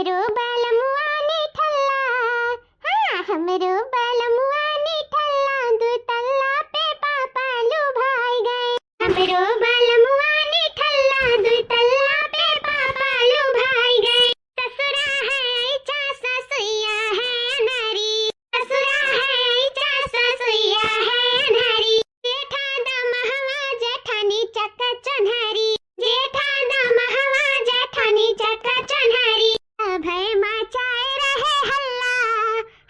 हमरो बालमुआ ने ठल्ला, हाँ हमरो बालमुआ ने ठल्ला, दू तल्ला पे पापा लुभाई गए। हमरो बालमुआ ने ठल्ला, दू तल्ला पे पापा लुभाई गए। ससुरा है चा ससुइया है अनारी, ससुरा है चा ससुइया है अनारी। जेठा दमहवा जेठानी चक चन्हारी, जेठा दमहवा जेठानी चक चन्हारी। सभय मचाए रहे हल्ला,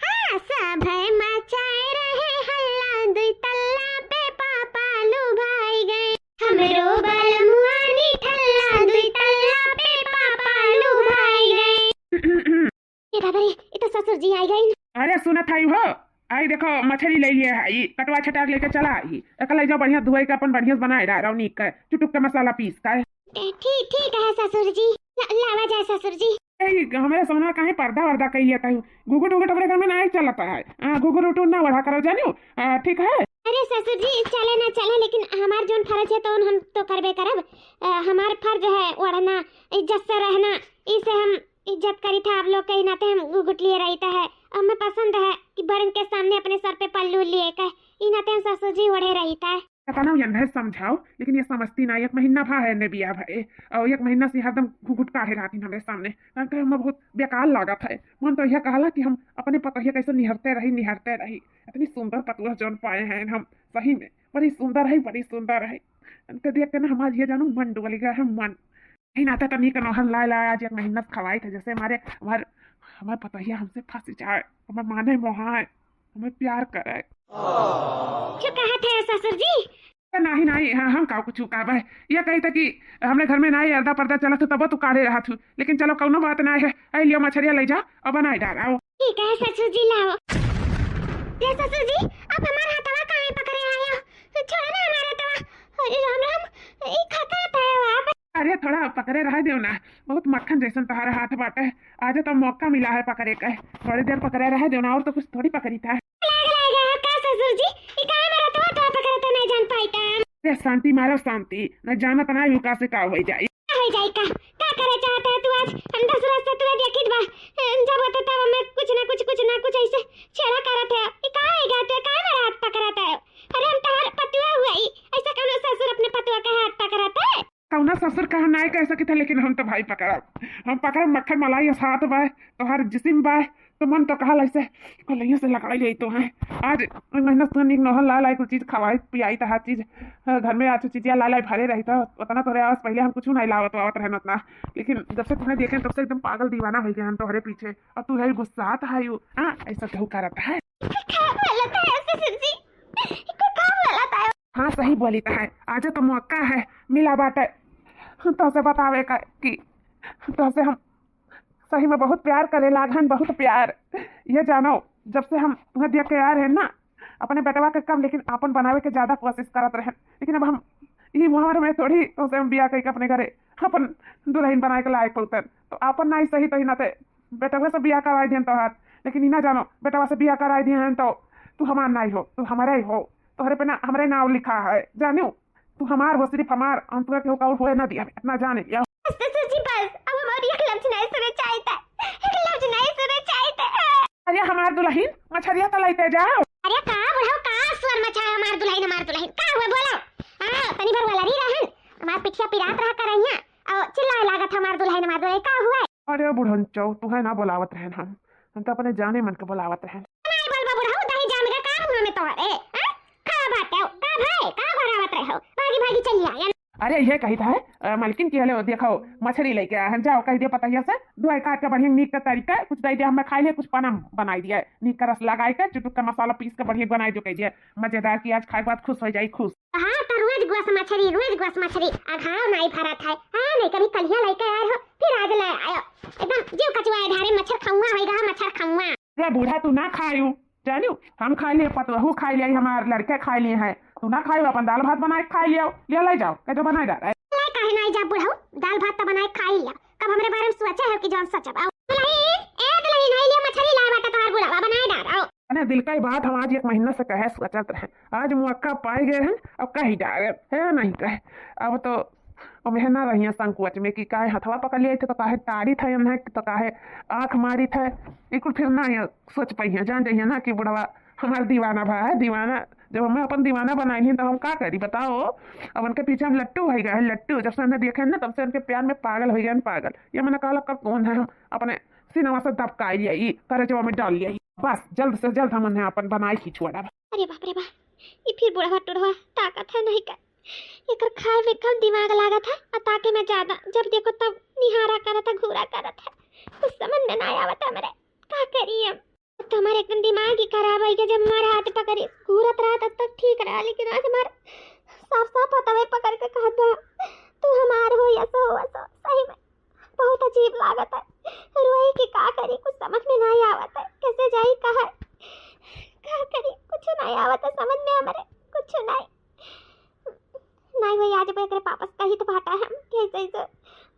हाँ सभय मचाए रहे हल्ला, दू तल्ला पे पापा लुभाई गए। हमरो बालमुआ ने ठल्ला, दू तल्ला पे पापा लुभाई गए। ये बाबा रे, ये तो ससुर जी आई गई। अरे सुनत आई हो, आई देखो मछली ले लिए है, कटवा छटाक लेके चला आई। एकला जो बढ़िया धोए के अपन बढ़िया बनाए रहा रौनी के चुटुक के मसाला पीस का। ठीक ठीक है ससुर जी, लावा जाए ससुर जी। हमारे सोना कहीं पर्दा वर्दा कही लिया था, गुगुट उगुट अपने घर में नहीं चलता है। गुगुट उटू ना बढ़ा करो जानियो, ठीक है। अरे ससुर जी चले ना चले, लेकिन हमार जोन फर्ज है तो हम तो करबे करब। हमार फर्ज है ओढ़ना, इज्जत से रहना, इसे हम इज्जत करी था आप लोग के नाते हम गुगुट लिए रहता है। हमें पसंद है कि बड़न के सामने अपने सर पे पल्लू लिए का ई नाते हम ससुर जी ओढ़े रहता है। पता ना यंधे समझाओ, लेकिन ये समझती ना। एक महीना भा है ने बिया भाई, और एक महीना से हरदम घुघुट काढ़े रहती हमारे सामने। कहते हमें बहुत बेकार लागत है। मन तो यह कहला कि हम अपने पतोहिया कैसे निहरते रही। इतनी सुंदर पतुआ जौन पाए हैं हम, सही में बड़ी सुंदर है, बड़ी सुंदर है। उनके देख के ना हमारा ये जानू मन डुबल गया है। मन नहीं नाता तो नहीं करना हल लाया आज एक महीना खवाई थे, जैसे हमारे पतोहिया हमसे फंस जाए, हमें माने मोहाए, हमें प्यार करे। क्यों कहा थे ससुर जी? नहीं हाँ, हम काऊ कुछ काबा है। ये कही था कि हमने घर में नहीं अर्धा पर्दा चला तो तब तू काढ़े रहा थू, लेकिन चलो कौनो बात ना है। आई लियो मछरिया ले जा और बनाई डालो। ठीक है ससुर जी, लाओ। ये ससुर जी आप हमारा हथवा काहे पकड़े आए हो? छोड़ो ना हमारा हथवा। अरे राम राम, ई खाता है आप। अरे थोड़ा पकड़े रह दो ना, बहुत मक्खन जैसन तुम्हारा हाथ बाटे। आज तो मौका मिला है पकड़े का, थोड़ी देर पकड़े रह दो ना, और तो कुछ थोड़ी पकड़ी था। ससुर जी ई काहे मेरा हथवा पकड़े तो नहीं जान पाई का। अरे शांति मारो शांति, न जाना तो ना युका से का हो जाए। हो जाए का करे चाहता है तू? आज हम 10 रात से तुझे देखित बा, जब होता तब मैं कुछ ना कुछ ऐसे छेड़ा करत है। ई काहे गाते काहे मेरा हाथ पकड़ता है? अरे हम तोहर पतुआ हुआ ई, ऐसा कौन ससुर अपने पतुआ का हाथ पकड़ता है? कौना ससुर कहा नहीं कह सके थे, लेकिन हम तो भाई पकड़ा, हम पकड़ मक्खन मलाई साथ बाय तो हर जिसिम बाय तो मन तो कहा ऐसे कलैया से लगाई ले तो है। आज महीना तो निक नहल ला कुछ चीज खवाई पियाई था, हर चीज घर में आज चीजिया ला भरे रही था। उतना तो आवाज पहले हम कुछ नहीं लावत आवत रहना उतना, लेकिन जब से तुम्हें देखे तब से एकदम पागल दीवाना हो गया हम तुम्हारे पीछे। और तू है गुस्सा था यू, हाँ ऐसा क्यों करता है? हाँ सही बोली था है, आज तो मौका है मिला बाटे तो से बतावे का कि तो से हम सही में बहुत प्यार करे लागन, बहुत प्यार। ये जानो जब से हम तुम्हें देख के आ रहे हैं ना, अपने बेटवा के कम लेकिन अपन बनावे के ज्यादा कोशिश करत रहे, लेकिन अब हम ये उम्र में थोड़ी तो से हम बिया कही अपने घरे अपन दुल्हन बनाए के लायक पौतन, तो अपन नहीं सही तो ही ना थे बेटवा से बिया कराई दियन तो हाथ। लेकिन इना जानो बेटवा से बिया कराई दियन तो तू हमार नहीं हो, तू हमारे ही हो, तोहरे पे ना हमारे नाम लिखा है जानो, तू हमार हो, सिर्फ हमार, हम तुम्हें केहू और होए ना दिया इतना जाने लिया। ससुर जी बस अब हमारी एक लफ्ज नहीं सुने चाहता, एक लफ्ज नहीं सुने चाहता। अरे हमार दुल्हन मछरिया तो लेते जाओ। अरे का बुढ़ाओ का स्वर मचा हमार दुल्हन का हुआ बोलो। हां तनी भर वाला री रहन, हमार पिछिया पिरात रहा करैया और चिल्लाए लागत हमार दुल्हन का हुआ। अरे बुढ़न चौ तू है ना बोलावत रहन, हम तो अपने जाने मन के बोलावत रहन। नहीं बोल बुढ़ाओ दही जाम का काम हुआ में तोहरे का बात है का भाई का भरावत रहो, भागी चली आया। अरे ये कही था है मालकिन की हले देखो मछली लेके आए जाओ, कह दिया पता से दुआई काट के बढ़िया नीक का तरीका कुछ दे दिया, हमें खाई ले कुछ पना बनाई दिया नीक का रस लगाए के चुटुक का मसाला पीस के बढ़िया बनाई जो कह दिया मजेदार की, आज खाए बाद खुश हो जाए खुश। हां तो रोज गोस मछली अघाव नहीं भरा था। हां नहीं कभी कलिया लेके आए हो फिर आज ले आयो, एकदम जीव कचुआ धारे मच्छर खाऊंगा होएगा, मच्छर खाऊंगा। रे बूढ़ा तू ना खायू जानियो, हम खाई लिए पतोहू खाई लिए, हमारे लड़के खाई लिए हैं, तू ना खायू अपन दाल भात बनाए खाई लियो, ले जाओ कह तो बनाए जा रहा है। काहे नहीं जा बुढ़ाऊ, दाल भात तो बनाए खाई लिया, कब हमरे बारे में सोचा है कि जान सच अब दुल्हन नहीं लिया मछली ला बाटा तोहार बुढ़ावा बनाए डाल। अरे दिल का बात हम आज एक महीना से कहे सोचत रहे, आज मौका पाए गए हैं, अब कही डाले है नहीं कहे, अब तो और मैं ना रही संकोच में कि काहे हथवा पकड़ लिए थे तो काहे ताड़ी थे उन्हें तो काहे आंख मारी थे एक फिर ना ये सोच पाई है जान जाइए ना कि बुढ़वा हमारा दीवाना भा है दीवाना। जब हमें अपन दीवाना बनाई तो हम क्या करी बताओ। अब उनके पीछे हम लट्टू हो गए लट्टू। जब से हमने देखे ना तब से उनके प्यार में पागल हो गए पागल। ये मैंने कहा कब कौन है हम अपने सिनेमा से दबका लिया करे जब हमें डाल लिया बस जल्द से जल्द हम उन्हें अपन बनाई खिंचुआ। अरे बाप रे बाप, ये फिर बुढ़वा टुढ़वा ताकत है नहीं का एकर खाए में कम दिमाग लगा था और ताके में ज्यादा जब देखो तब निहारा करा था घूरा करा था। कुछ समझ में ना आवता मेरे का करिए हम। तुम्हारे एकदम दिमाग ही खराब है कि जब हमारा हाथ पकड़ी घूरत रहा तब तक ठीक रहा, लेकिन आज हमारा साफ साफ हथवे पकड़ के कहता तू हमार हो या सो सही में बहुत अजीब लागत है। रोई की का करी कुछ समझ में नहीं आवत है, कैसे जाई कहा का करी कुछ नहीं आवत है समझ में हमारे कुछ नहीं भाई। आज मैं पापा से कही तो बाटा है हम कैसे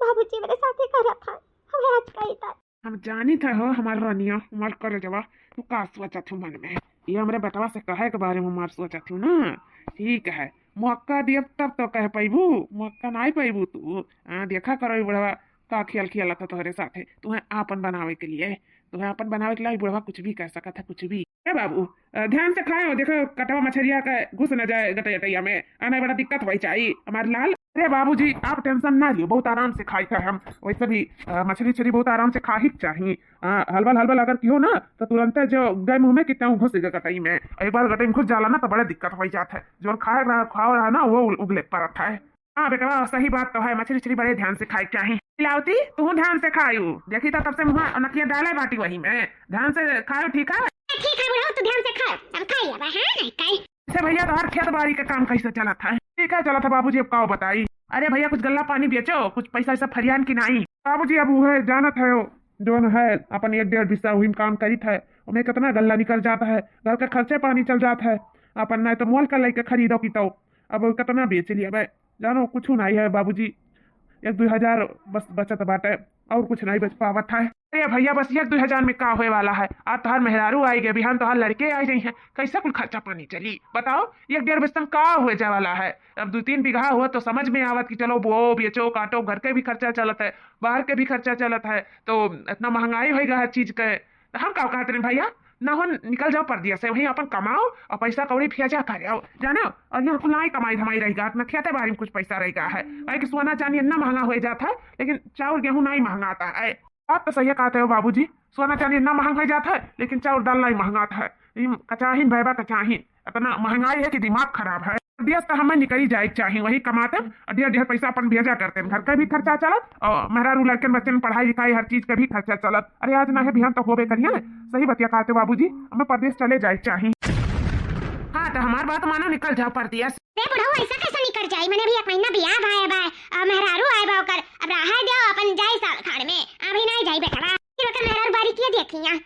बाबूजी मेरे साथ ही कर था हमें आज कही था। हम जानी थे हो हमारे रानिया हमारे कर जवा तू का सोचा थी मन में ये हमारे बेटवा से कहे के बारे में हमारे सोचा थी ना। ठीक है मौका दिया तब तो कह पैबू मौका नहीं पैबू तू देखा करो बुढ़वा का खेल खेला था तुम्हारे साथ तुम्हें आपन बनावे के लिए तुम्हें आपन बनावे के लिए बुढ़वा कुछ भी कर सका था कुछ भी। बाबू ध्यान से खाओ देखो कटवा मछलिया का घुस न जाए गटैया में आने बड़ा दिक्कत वही चाहिए हमारे लाल। अरे बाबूजी आप टेंशन ना लियो बहुत आराम से खाई था हम वैसे भी मछली छली बहुत आराम से खा ही चाहिए। हलबल हलबल अगर कियो ना तो तुरंत जो गए मुंह में कितना घुस गया गटई में एक बार गटई में घुस जाला ना तो बड़ा दिक्कत हो जाता है जो खाए रहा ना वो उगले पड़ता है। हाँ बेटा सही बात तो है मछली छली बड़े ध्यान से खाई चाहिए। लावती तू ध्यान से खायू देखी तो तब से मुँह नकिया डाले बाटी वही में ध्यान से खाओ ठीक है बुढ़वा तू ध्यान से खा अब खाई अब हां नहीं खाई। भैया तो हर खेत बाड़ी का काम कैसे चला था ठीक है चला था बाबूजी अब का बताई। अरे भैया कुछ गल्ला पानी बेचो कुछ पैसा ऐसा फरियान की नहीं। बाबूजी अब वो है जानत है जो है अपन 1-1.5 बिस्सा हुई में काम करी था उन्हें कितना गल्ला निकल जाता है घर का खर्चे पानी चल जाता है अपन नहीं तो मोल का लेके खरीदो की तो अब कितना बेच लिया भाई जानो कुछ नहीं है बाबूजी 1-2 हजार बस बचत बाटे और कुछ नहीं बच पावत है। अरे भैया बस 1-2 हजार में का होए वाला है आज तो हर मेहरारू आई गए बिहान तो हर लड़के आ गई हैं कैसा कुल खर्चा पानी चली बताओ 1-1.5 बिस्सा का हुए जा वाला है। अब 2-3 बीघा हुआ तो समझ में आवत कि चलो बो बेचो काटो घर के भी खर्चा चलत है बाहर के भी खर्चा चलत है तो इतना महंगाई होगा हर चीज के हम का कहते हैं भैया ना हो निकल जाओ परदिया से वहीं अपन कमाओ और पैसा कौड़ी भेजा कर आओ जानो और यहाँ कुल कमाई धमाई रहेगा अपना खेते बारी में कुछ पैसा रहेगा है भाई कि सोना चांदी इतना महंगा हो जाता है लेकिन चावल गेहूं नहीं महंगा आता है। बात तो सही कहते हो बाबूजी सोना चांदी इतना महंगा हो जाता है लेकिन चावल दाल नहीं महंगा है कचाहीन भैबा कचाहीन इतना महंगाई है कि दिमाग खराब है। दिया तो हमें निकली जाए चाहिए वही कमाते और ढेर पैसा अपन भेजा करते हैं घर का भी खर्चा चलत और मेहरारू लड़के बच्चे में पढ़ाई लिखाई हर चीज का भी खर्चा चलत। अरे आज ना है बिहान तो होबे करिए सही बतिया कहते हो बाबूजी हमें प्रदेश चले जाए चाहिए। हाँ तो हमारी बात मानो निकल जाओ परदेश। ऐसा कैसे निकल जाए मैंने भी 1 महीना बियाह भाई बा मेहरारू आए बा कर अब रहा दो अपन जाए साल खाड़ में अभी नहीं जाई बेटा फिर ओकर मेहरारू बारी किया देखी हां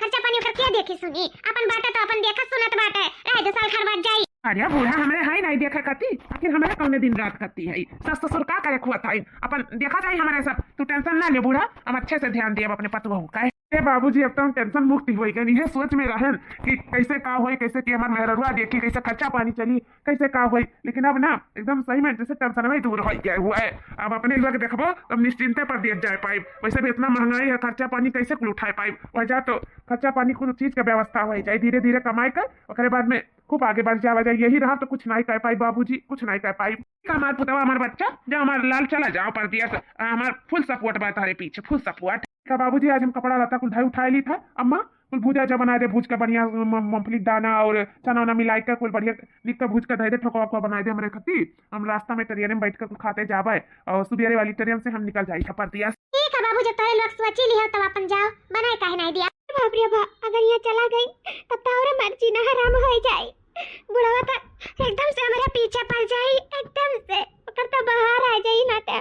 खर्चा पानी ओकर किया देखी सुनी अपन बाटा तो अपन देखा सुनत बाटे रह दो साल खाड़ बाद जाई। अरे बूढ़ा हमरे है नहीं देखा करती आखिर हमारे कौन दिन रात करती है सस ससुर का करे खुआ था अपन देखा जाए हमारे सब तू टेंशन ना ले बूढ़ा हम अच्छे से ध्यान दिए अपने पति बहू का। बाबूजी अब तो हम टेंशन मुक्त हो गए है सोच में रहन कि कैसे का होई कैसे कि हमारे मेहरुआ देखी कैसे खर्चा पानी चली कैसे का होई लेकिन अब ना एकदम सही में जैसे टेंशन में दूर हो गया हुआ है। अब अपने लोग देखबो तब निश्चिंते पर दिया जाए पाइप वैसे भी इतना महंगाई है खर्चा पानी कैसे कुल उठाए पाइप वजह तो खर्चा पानी कुछ चीज का व्यवस्था हो जाए धीरे धीरे कमाई कर और बाद में खूब आगे बढ़ जाए यही रहा तो कुछ नहीं कह पाई बाबूजी कुछ नहीं कह पाई। हमारे पुतवा हमारे बच्चा जो हमारे लाल चला जाओ पर दिया हमारे फुल सपोर्ट बा तारे पीछे फुल सपोर्ट। बाबूजी आज हम कपड़ा लता कुल धोई उठाई ली था अम्मा कुल भूजा जो बना दे भूज का बढ़िया मूंगफली दाना और चना उना मिलाई कर कुल बढ़िया निक का भूज का धो दे ठोका वोका बना दे हमारे खती हम रास्ता में ट्रेन में बैठ कर खाते जावे और सुबेरे वाली ट्रेन से हम निकल जाए पर दिया। ठीक है बाबू जब तारे लोग सोच ही लिया तब अपन जाओ बनाए काहे नहीं दिया बाप रे बा अगर ये चला गई तब तो और मर्जी ना हराम हो जाए बुढ़वा तो एकदम से हमारे पीछे पड़ जाए एकदम से ओकर तो बाहर आ जाई ना ते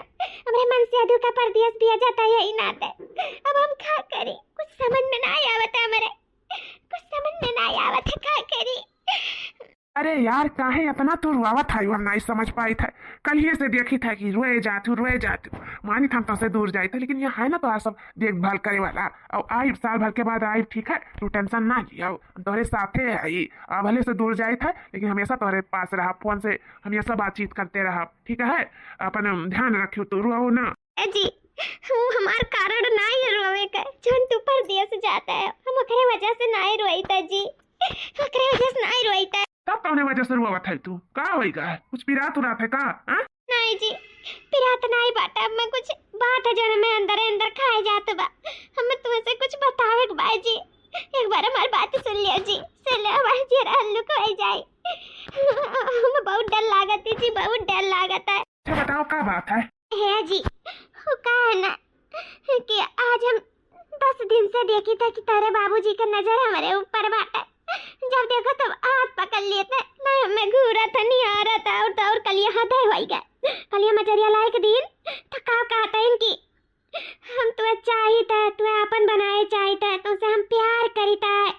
हमरे मन से अधू का परदेश भी आ जाता है ना ते अब हम क्या करें कुछ समझ में ना आवत हमारे कुछ समझ में ना आवत है क्या करें। अरे यार काहे इतना तू रुआवत है हम नहीं समझ पाई था कल ही से देखी था कि रोए जातू मानी था तो से दूर जाए था, लेकिन यहाँ है ना तो सब देखभाल करे वाला। और आई साल भर के बाद आई, ठीक है, तू टेंशन ना लिया, तोहरे साथे आई। भले से दूर जाए था लेकिन हमेशा तोहरे पास रहा, फोन से हमेशा बातचीत करते रहा, ठीक है। अपन ध्यान रखियो, तू रो ना जी। वो हमार कारण ना ही रोवे का, जौन तू परदेस जाता है हम ओकरे वजह से ना ही रोईता जी, ओकरे वजह से ना ही रोईता। तब कौन वजह से रोवत है तू? का होइगा? कुछ पिरात उरात है का? नहीं जी, पिरात नहीं बाटा, अब मैं कुछ बात है जो मैं अंदर अंदर खाए जात बा, हमें तुमसे कुछ बतावे के बा जी। एक बार हमारी बात सुन लिया जी, सुन लिया, हमारी जरा हल्लुक हो जाए। हमें बहुत डर लागत है जी, बहुत डर लागत है। अच्छा बताओ का बात है? जी वो का है ना कि आज हम 10 दिन से देखी था कि तेरे बाबूजी का नजर हमारे ऊपर बाटा, जब देखो तब हाथ पकड़ लिए थे, नहीं हमें घूरा था, नहीं आ रहा था, और कलिया हाथ है गया, कलिया मजरिया लाए के दिन थकाव कहता है इनकी, हम तुम्हें चाहिए, तुम्हें अपन बनाए चाहिए, तुमसे हम प्यार करीता है,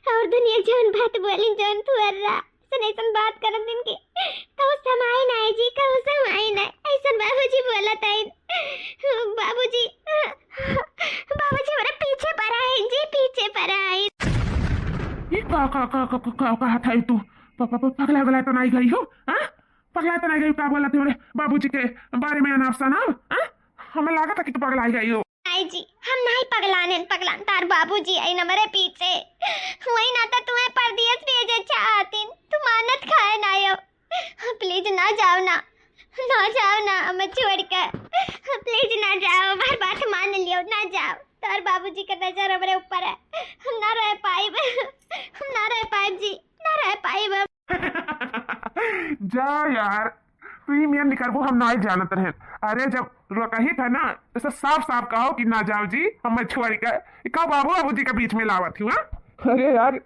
और दुनिया जौन बात बोली जौन तू अर्रा सुनैसन बात करत दिन की कहू समाई ना जी, कहू समाई ना, ऐसन बाबूजी बोलत है। बाबूजी बाबूजी हमारे पीछे पड़ा है जी, पीछे पड़ा है। ये का था तू? पगला गला तो नहीं गई हो? पगला तो नहीं गई? का बोला थे बाबूजी के बारे में अनाप शनाप? हमें लगा था कि तू पगला गई हो। आई जी हम नहीं पगलान तार बाबूजी आई न मेरे पीछे, वही ना तो तुम्हें परदेस भेजे चाहती, तू मानत खाए ना यो, प्लीज ना जाओ ना, हमें छोड़ कर, प्लीज ना जाओ, हमारी बात मान लियो, ना जाओ, तार बाबूजी का नजर हमारे ऊपर है, हम ना रह पाइब, हम ना रह पाइब जी, ना रह पाइब। जा यार, तू ही मियां निकलबो हम नहीं जानत रहे। अरे जब रोकही था ना तो साफ साफ कहो कि ना जाओ जी, हम छोड़ कर कहो बाबूजी के बीच में लावत हूँ। अरे यार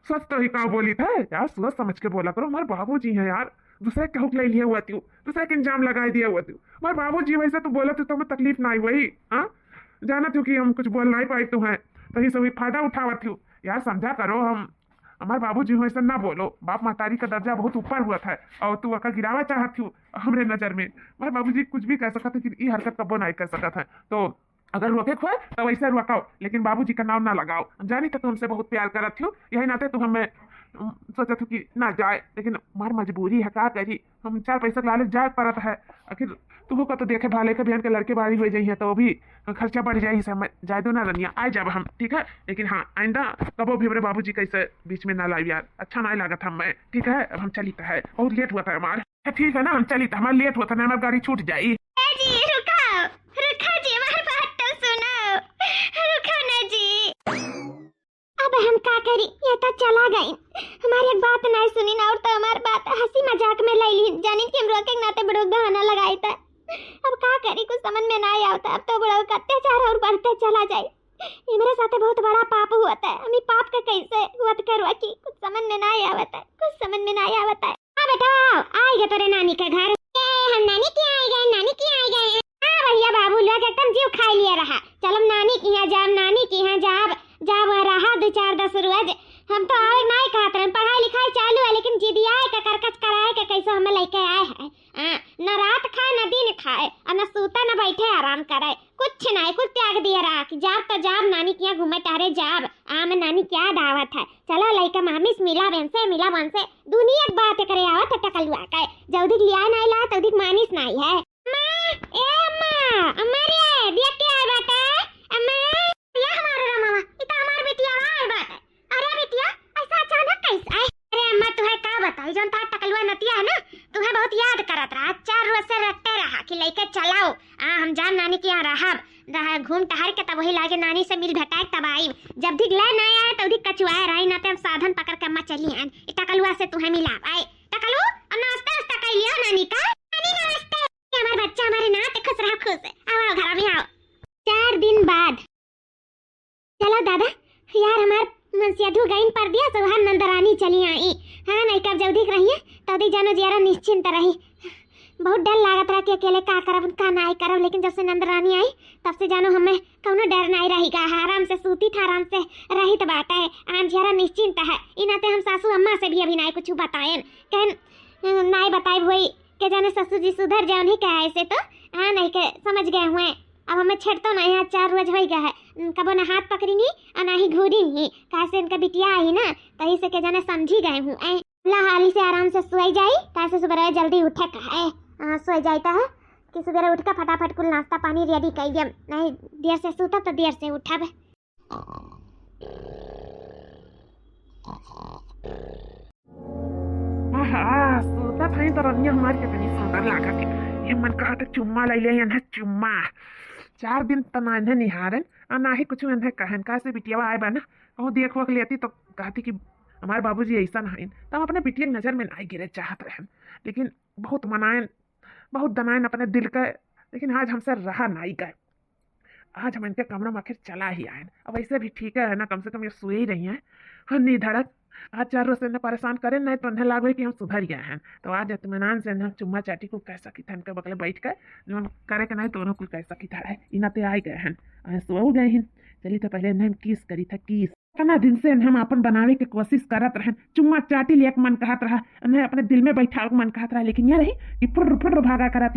सच तो ही कहो बोली था यार, सोच समझ के बोला करो, हमारे बाबूजी हैं यार, दूसरे के हुक ले लिया हुआ थी, दूसरे के इंजाम लगा दिया हुआ थी, हमारे बाबूजी वैसे तो बोला तो हमें तकलीफ ना आई वही। जाना थी कि हम कुछ बोल नहीं पाई तो है, तो सभी फायदा उठावत थी यार, समझा करो। हम हमारे बाबूजी हो ऐसा ना बोलो, बाप महतारी का दर्जा बहुत ऊपर हुआ था और तू अका गिरावा चाहती हूँ हमरे नजर में। हमारे बाबूजी कुछ भी कह सकता था कि ये हरकत कबो नहीं कर सकता था, तो अगर रोके हुए तो वैसे रुकाओ, लेकिन बाबूजी का नाम ना लगाओ। जानी तो तुमसे बहुत प्यार करत थी, यही नाते तो हमें सोचा था कि ना जाए, लेकिन हमारी मजबूरी है, क्या करी, हम 4 पैसा लाले जाए पड़त है। आखिर तू का तो देखे भाले के बहन के लड़के बारी हो जाइए तो भी खर्चा बढ़ जाए, हम जाए दो ना रनिया, आ जाब हम, ठीक है। लेकिन हाँ आइंदा कबो भी हमारे बाबूजी कैसे बीच में ना लाई यार, अच्छा नहीं लगा था हमें, ठीक है। अब हम चली है, बहुत लेट हुआ था हमारे, ठीक है ना, हम चली था, हमारा लेट हुआ था ना, हमारी गाड़ी छूट जाई। अब हम क्या करी, ये तो चला गई, हमारी एक बात नहीं सुनी ना, और तो हमारी बात हंसी मजाक में ले ली, जानी कि हम रोके नाते बड़ो बहाना लगाई था। अब क्या करी, कुछ समझ में नहीं आता, अब तो बड़ा अत्याचार और बढ़ते चला जाए, ये मेरे साथ बहुत बड़ा पाप हुआ था, हम पाप का कैसे हुआ करवा की कुछ समझ में नहीं आवता है, कुछ समझ में नहीं आवता है। हाँ बेटा आई गए तेरे नानी के घर, हम नानी की आई गए, नानी की आई गए। हाँ भैया बाबू लोग एकदम जीव खाई लिया रहा, चल हम नानी की यहाँ जाब, नानी की यहाँ जाब रहा 2-4-10 रोज, हम तो आवे नहीं कहते हैं, पढ़ाई लिखाई चालू है, लेकिन जिदी आए का करकच कराए के कैसे हमें लेके आए हैं, न रात खाए न दिन खाए, और न सूता न बैठे आराम करे, कुछ नहीं, कुछ त्याग दिया रहा कि जाब तो जाब नानी के यहाँ घूमे टहरे जाब, में नानी क्या दावत है, चलो लइका मामी से मिला बन से दुनिया की बात करे आवत टकलुआ के, जौदिक लिया नहीं ला तौदिक मानिस नहीं है। अम्मा रे देख के आए बात है, अम्मा ये हमारे मामा इतना हमार बेटिया आए बात है। अरे बेटिया ऐसा अचानक कैसे आए? अरे अम्मा तुम्हें का बताई, जोन था टकलुआ नतिया है ना, तुम्हें बहुत याद करत रहा, 4 रोज से रटते रहा कि लेके चलाओ, हम जान नानी के यहाँ रहा घूम टहर के तब वही लागे नानी से मिल भेटाए तब आई, जब दिख ले नहीं आए तो दिख कचुआए रही ना, हम साधन पकड़ के अम्मा चली आन टकलुआ से तुम्हें मिला आए। टकलू नाश्ता कर लियो नानी का, नानी नमस्ते, हमारे बच्चा हमारे नाते खुश रहा, खुश है, आओ घर में आओ। 4 दिन बाद चलो दादा यार, हमार मनसियाधु गईन पर दिया तो हम नंदरानी चली आई, हाँ नहीं कब जब दिख रही है तो दी जानो जरा निश्चिंत रही, बहुत डर लागत रहा कि अकेले का करब का नहीं करब, लेकिन जब से नंदरानी आई तब से जानो हमें कौनो डर नहीं रही का, आराम से सूती था, आराम से रही तो बात है, आज जरा निश्चिंत है। इनाते हम सासू अम्मा से भी अभी नहीं कुछ बताएं, कहन नहीं बताए वही के जाने ससुर जी सुधर जाओ नहीं कहा ऐसे तो हाँ नहीं के समझ गए हुए। अब हमें छेड़तो नहीं है, 4 रोज हो गया है, कबो ना हाथ पकड़ेंगी और ना ही घूरेंगी, कैसे इनका बिटिया आई ना तही से के जाने समझी गए हूँ। हाली से आराम से सोई जाई, कैसे सुबह जल्दी उठे कहे सोई जाता है कि सुबह उठ कर फटाफट कुल नाश्ता पानी रेडी कर दिया, नहीं देर से सूता तो देर से उठब। सोता था तो रनिया हमारी कितनी सुंदर लागत है। ये मन कहा था चुम्मा ले लिया इन्हें चुम्मा। 4 दिन तो ना इन्हें निहारन और ना ही कुछ इन्हें कहन का से बिटिया आए बना और देख वख लेती तो कहती कि हमारे बाबूजी ऐसा नहीं, तब अपने बिटिया की नज़र में ना गिरे चाहत रहन, लेकिन बहुत मनायन बहुत दनायन अपने दिल का, लेकिन आज हमसे रहा नहीं गए। आज हम इनके कमरा में आखिर चला ही आए। अब ऐसे भी ठीक है ना, कम से कम ये सोए ही रही हैं और निधड़क। आज 4 रोज से इन्हें परेशान करें नहीं तो इन्हें लागे कि हम सुधर गए हैं, तो आज इत्मीनान से इन्हें चुम्मा चाटी को कह सकी था, इनके बगले बैठ कर जो करे के नहीं तो उन्हें कुछ कह सकी था है। इन्हें तो आ गए हैं, सो गए हैं। चलिए तो पहले इन्हें किस करी था, किस इतना दिन से हम अपन बनावे की कोशिश करत रहे, चुम्मा चाटी लिया मन कहत रहा, इन्हें अपने दिल में बैठा मन कहत रहा, लेकिन यह रही कि फुर फुर भागा करत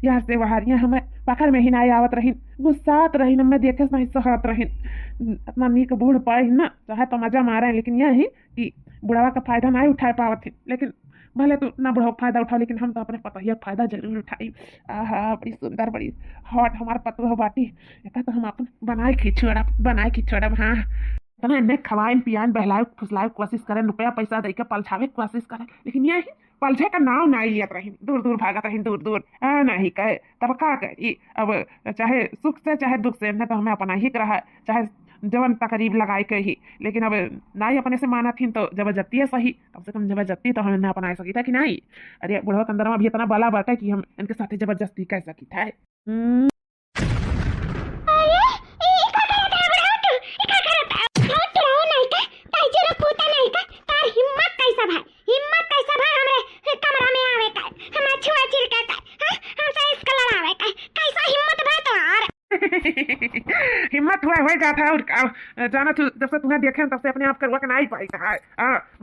यहाँ से वहां यहाँ हमें पकड़ में ही ना आवत रही, गुस्सात रही, मैं देखे नहीं सहत रही। इतना नीक बूढ़ पाए ना, चाहे तो मजा मारे, लेकिन यह ही कि बुढ़ावा का फायदा नहीं उठा पावत है, लेकिन भले तो ना बुढ़ावा फायदा उठाओ, लेकिन हम तो अपने पतोहिया फायदा जरूर उठाई। आहा बड़ी सुंदर बड़ी हॉट हमार पतोह बाटी, एक तो हम अपन बनाए खिचड़ब। हाँ तना इन्हें खवाए पियान बहलाए फुसलाए कोशिश करें, रुपया पैसा देकर पलछावे कोशिश करें, लेकिन ये पलझे का नाव नहीं लियत रही, दूर दूर भागत रही, दूर दूर नहीं कहे तब का करी। अब चाहे सुख से चाहे दुख से इन्हें तो हमें अपना ही रहा, चाहे जवन तकरीब लगाए के ही, लेकिन अब ना ही अपने से माना थी तो जबरदस्ती है सही, कम से कम जबरदस्ती तो हम इन्हें अपना सकी था कि नहीं। अरे बुढ़वा के अंदर में भी इतना बला बाटा कि हम इनके साथ जबरदस्ती कह सकी था। हिम्मत हुआ जाता है और जाना तू जब से तुम्हें देखे तब से अपने आप करवा के नहीं पाई है।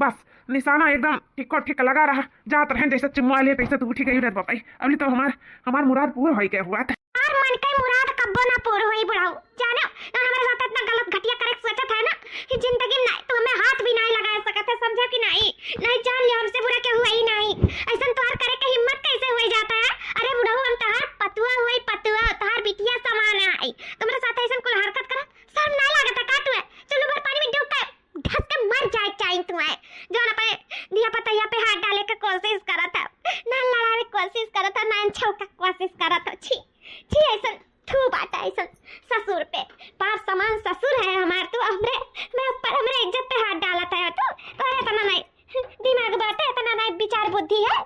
बस निशाना एकदम ठीक लगा रहा, जात रहे जैसे चुम्मा लिए तैसे तू उठी गई रहत बापाई। अभी तो हमार मुराद पूरा हो गया हुआ था। मन के मुराद कब्बो ना पूरा होई बुढ़ाऊ, जानो ना हमारे साथ इतना गलत घटिया करे सोचत है ना कि जिंदगी में नहीं तो हमें हाथ भी नहीं लगा सकते, समझा कि नहीं जान लिया हमसे बुरा क्या हुआ ही नहीं, ऐसा तोहार करे के हिम्मत कैसे हो जाता है। अरे बुढ़ाऊ हम तोहार पतुआ हुई पतुआ, तोहार बिटिया समान है, तुम्हारे साथ ऐसा कोई हरकत कर शर्म नहीं लागत काटू है। चलो बार पानी में डूब के धस के मर जाए चाहिए तुम्हें, जो ना पे दिया पतैया पे हाथ डाले के कोशिश करा था, ना लड़ावे कोशिश करा था, ना छौका कोशिश करा था। छी ऐसा थू बात है, ऐसा ससुर पे पाप समान ससुर है हमार, तो हमरे मैं ऊपर हमरे इज्जत पे हाथ डाला था तो इतना नहीं दिमाग बात है, इतना नहीं विचार बुद्धि है।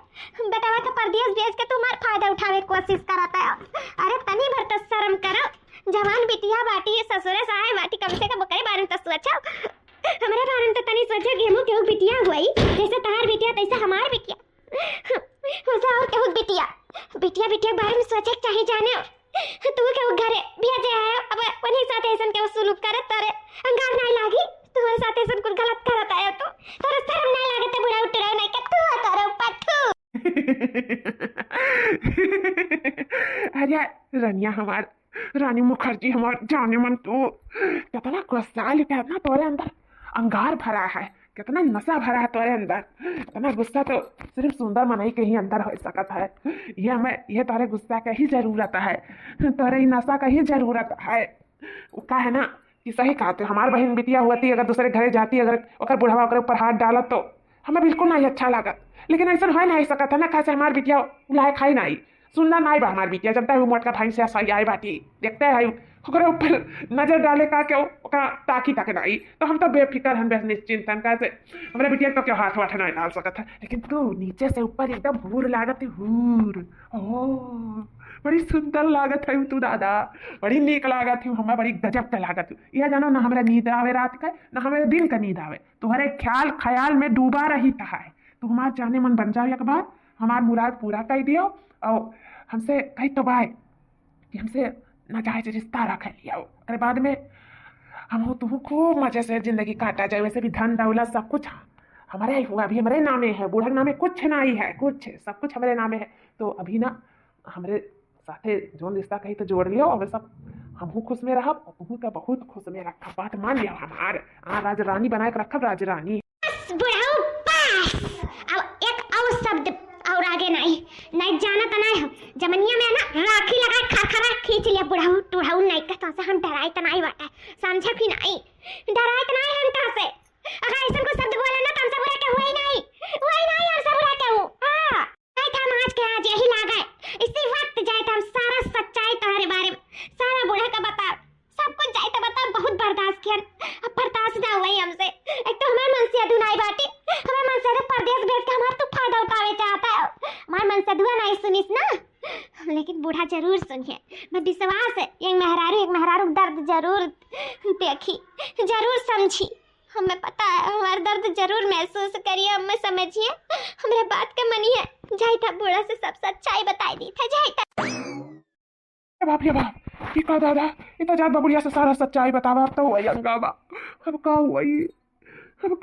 बेटावा का परदेश भेज के तुम्हार फायदा उठावे की कोशिश करता है। अरे तनी भर तो शर्म करो, जवान बिटिया बाटी ससुरे सहाय बाटी, कम से कम करे बारे में तो सोचो, हमारे बारे में तो तनी सोचो गेहूं केहू बिटिया हुई, जैसे तहार बिटिया तैसे हमार बिटिया, वैसे और केहू बिटिया के बारे में सोचे चाहिए जाने। तू के घरे भेजे है, अब उन्हीं साथ ऐसन के सुलूक करे तारे अंगार नहीं लागी, तुम्हारे साथ ऐसन कुछ गलत करत आया तो तोरे शर्म नहीं लागत बुढ़ा उठरा नहीं के तू तारे ऊपर अरे रनिया हमार रानी मुखर्जी हमार जाने मन, तू कितना गुस्सा लिखा तोरे अंदर अंगार भरा है, कितना नशा भरा है तोरे अंदर, इतना गुस्सा तो सिर्फ सुंदर मनई के ही अंदर हो सकता है। यह तारे गुस्सा का ही जरूरत है, तारे नशा का ही जरूरत है। का है ना कि सही कहते, हमार बहन बिटिया हुआ अगर दूसरे घरे जाती, अगर बुढ़ावा ऊपर हाथ डाला तो हमें बिल्कुल नहीं अच्छा लागत, लेकिन ऐसा हो नहीं सकता ना, कैसे हमार बिटिया लायक खाई नहीं सुनना नहीं बा, हमार बिटिया जनता है मोटका भाई से सही आई बाटी देखते है ऊपर नजर डाले का क्यों ताकी तक नहीं, तो हम तो बेफिक्र हम बस निश्चिंत कैसे हमारे बिटिया तो क्यों हाथ वाथ नहीं डाल सकता है। लेकिन तू नीचे से ऊपर एकदम हूर लागत है, हूर बड़ी सुंदर लागत है तू दादा, बड़ी नीक लागत है, हमें बड़ी गजब का लागत है। यह जानो ना हमारे नींद आवे रात का, ना हमारे दिन का नींद आवे, तुम्हारे ख्याल में डूबा रही है। तो हमारे जाने मन बन जाओ एक बार, हमार मुराद पूरा कर दियो और हमसे कही तो बाय कि हमसे ना चाहे रिश्ता रख लिया, अरे बाद में हम तुम खूब मजे से जिंदगी काटा जाए, वैसे भी धन दौलत सब कुछ हमारे ही हुआ, अभी हमारे नामे है, बूढ़ा नामे कुछ नहीं है, कुछ सब कुछ हमारे नामे है, तो अभी ना हमारे साथे जोन रिश्ता कही तो जोड़ लियो और सब हमहू खुश में रहब और तुहू का बहुत खुश में रखब। बात मान लियो हमार राज रानी बनाए के रखब राज रानी। बुढ़ाऊ पास अब एक और शब्द और आगे नहीं नहीं जाना तो नहीं हो जमनिया में ना राखी लगा खरखरा खींच लिया बुढ़ाऊ टुढ़ाऊ नहीं का तो से हम डराए तो नहीं बाटे समझे कि नहीं डराए तो नहीं हम तो से अगर ऐसा को शब्द बोले ना तो हमसे बुरा के हुए ही नहीं हमसे बुरा के हूं हां नहीं था आज के आज यही लागा इसी वक्त जाए तो हम सारा सच्चाई तुम्हारे बारे में सारा बुढ़ा का बता सब कुछ जाए तो बता बहुत बर्दाश्त किया अब बर्दाश्त ना हुई हमसे एक तो हमारे मन से अधूनाई बाटी हमारे मन से परदेश भेज के हमारा तो फायदा उठावे चाहता है हमारे मन से दुआ नहीं सुनिस ना लेकिन बूढ़ा जरूर सुनिए मैं विश्वास है एक मेहरारू दर्द जरूर देखी जरूर समझी हमें पता है हमारा दर्द जरूर महसूस करिए हमें समझिए हमारे बात का मनिए जाई था बूढ़ा से सब सच्चाई बताई दी था जाई था बाप ये बाप ये का दादा ये तो जात बबुड़िया से सारा सच्चाई बतावा तो वही अंगावा अब का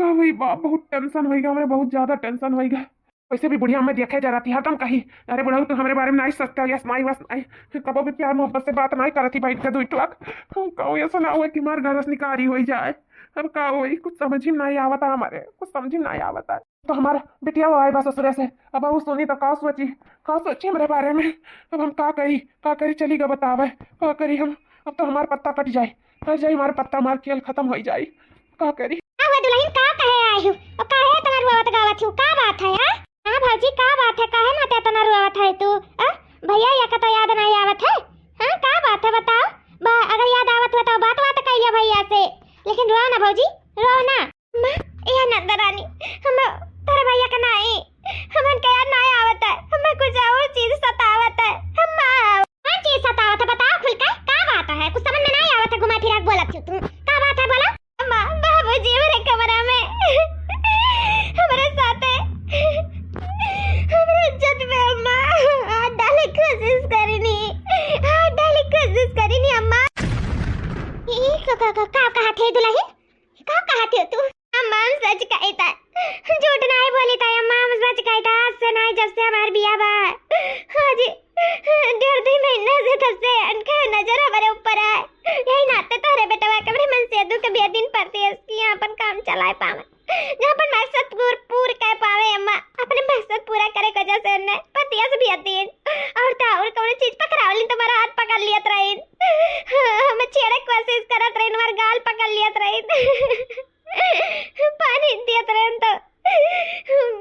हुई बाप बहुत टेंशन होई गया हमें बहुत ज्यादा टेंशन होई गया वैसे भी बुढ़िया में देखे जा रही थी हरदम कही अरे बुढ़ाऊ तो हमारे बारे में नहीं सोचता यस माई बस नहीं कबो भी प्यार मोहब्बत से बात नहीं करती बैठ के 2 टुक कहूँ ऐसा ना हुआ कि मार घर निकारी हो जाए अब का हुई कुछ समझ ही नहीं आवता हमारे कुछ समझ ही नहीं आवता तो हमारा बिटिया वो आए बस ससुरे से अब वो सुनी तो का सोची हमारे बारे में अब हम का करी चली गा बतावे का करी हम अब तो हमारा पत्ता कट जाए हमारा पत्ता हमार खेल खत्म हो जाए का करी दुल्हन का कहे आई हूं और काहे तना रुआवत गावत हूं का बात है हां भाजी का बात है काहे ना ते तना रुआवत है तू भैया या का तो याद नहीं आवत है हां का बात है बताओ अगर याद आवत हो तो बात कहिए भैया से लेकिन रो ना भौजी रो ना मां ए नंदरानी हम तेरे भैया का नहीं हमन का याद नहीं आवत है हमें कुछ और चीज सतावत है हम कौन चीज सतावत है बताओ खुल के का बात है कुछ समझ में नहीं आवत है घुमा फिरा बोलत हो तुम का बात है बोला अम्मा बाबूजी मेरे कमरा में हमारे साथ है हमारे इज्जत में अम्मा हाथ डाले कोशिश करी अम्मा ये का कहा थे दुल्हन का कहा थे तू अम्मा हम सच कही था झूठ नहीं बोली था अम्मा हम सच कही था आज से नहीं जब से हमारे बिया बा हाँ जी 1.5 महीना से तब से उनका नजर हमारे ऊपर है यही नाते तारे बेटा कमरे मन से दो कभी दिन पड़ती है इसलिए अपन काम चलाए पावे जहां पर मकसद पूरा कर पावे अम्मा अपने मकसद पूरा करे को जैसे ने पतिया से भी दिन और कौन चीज पकड़ावली तुम्हारा हाथ पकड़ लिया ट्रेन हमें छेड़े कोशिश करत ट्रेन हमार गाल पकड़ लिया ट्रेन पानी दिया ट्रेन तो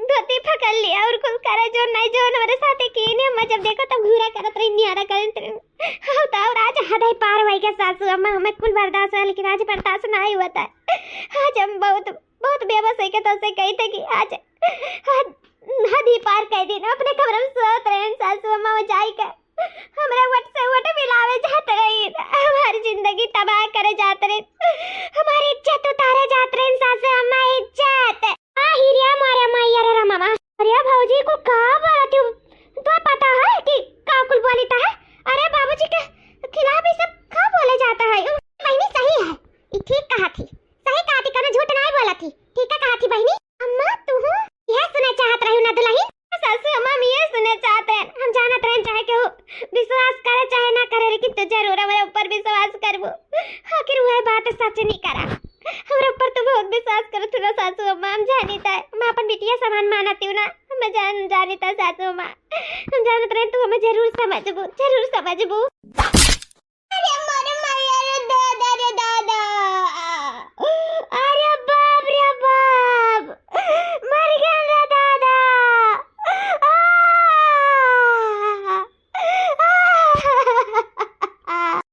धोती पकड़ लिया और कुछ करे जो नहीं जो हमारे साथ की ने अम्मा जब देखो तब घूरा करत रही नियारा करत होता और आज हदाई पार वही के सासू अम्मा हमें कुल बर्दाश्त है लेकिन आज बर्दाश्त नहीं हुआ था आज हम बहुत बेबस है के तो से कही थे कि आज हद ही पार कर दी अपने कमरे में सोत रहे सासू अम्मा वो जाई के हमारे वट मिलावे जाते रही हमारी जिंदगी तबाह करे जाते रहे हमारी इज्जत उतारे जाते रहे सासू अम्मा इज्जत हिरिया मारे मैया रे मामा अरे भौजी को का बात है तो पता है कि का कुल बोलता है अरे बाबूजी के खिलाफ ये सब का बोले जाता है बहनी सही है ये ठीक कहा थी कने झूठ नहीं बोला थी ठीक है कहा थी बहनी अम्मा तू यह सुनना चाहत रही ना दुल्हन सासू अम्मा ये सुनना चाहते हैं हम जानत रहे चाहे के विश्वास करे चाहे ना करे लेकिन तू जरूर हमारे ऊपर विश्वास करबो आखिर वह बात सच नहीं करा हमारे ऊपर तो बहुत विश्वास करो थोड़ा सासू अम्मा हम जानीता है मैं अपन बिटिया समान मानती हूँ ना मैं जानीता सासू अम्मा हम जानत रहे तू हमें जरूर समझबो अरे मारे मारे दादा अरे बाप मर गया रे दादा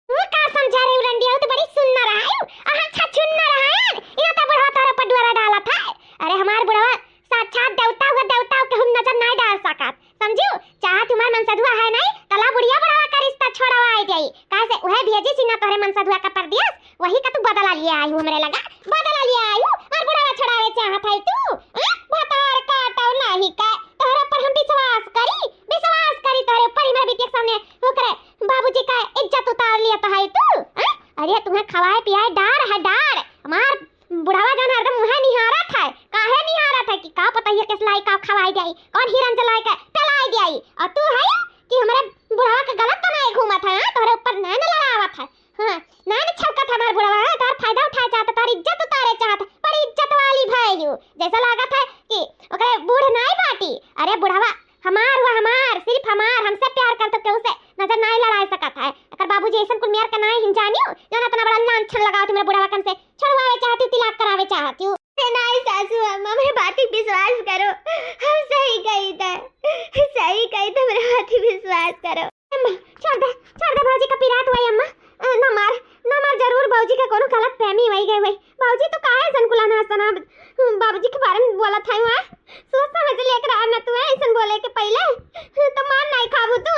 तू का समझा रही रंडिया तो बड़ी सुनना रहा है अच्छा सुनना रहा है इना तो बुढ़वा तारा पर द्वारा डाला था अरे हमार बुढ़वा साक्षात देवता के हम नजर नहीं डाल सकत समझू चाह तुम्हार मनसदुआ है नहीं तला बुढ़िया बुढ़वा का रिश्ता छोड़वा आई गई कैसे वह भेजी सीना तोरे मनसदुआ का कर दिया वही का तू बदला लिया आई हूं हमरे लगा बदला लिया आई हूं और बुढ़वा छुड़ावे चाहत है तू भतार काटो नहीं का तोरे पर हम विश्वास करी तोरे ऊपर ही मेरे बेटे के सामने हो करे बाबूजी का इज्जत उतार लिया तो है तू अरे तुम्हें खवाए पियाए डार हमार बुढ़ावा जान हरदम मुंह निहारा था काहे निहारा था कि का पता है किस लाई का खवाई जाई कौन हिरन जलाई का टलाई जाई और तू है कि हमारे बुढ़ावा का गलत तो नहीं लड़कन से छुड़वावे चाहती हूँ, तिलाक करावे चाहती हूँ। नहीं सासू अम्मा, मेरे बात पे विश्वास करो, हम सही कही था, मेरे बात पे विश्वास करो। अम्मा छोड़ दे भौजी का पिरात हुआ अम्मा, ना मार जरूर भौजी का कोनो गलत फहमी वही गई वही। भौजी तो काहे संकुला ना सना बाबूजी के बारे में बोला था वहां, सोच समझ लेकर आना तू ऐसा बोले के पहले तो मान नहीं खाबू तू।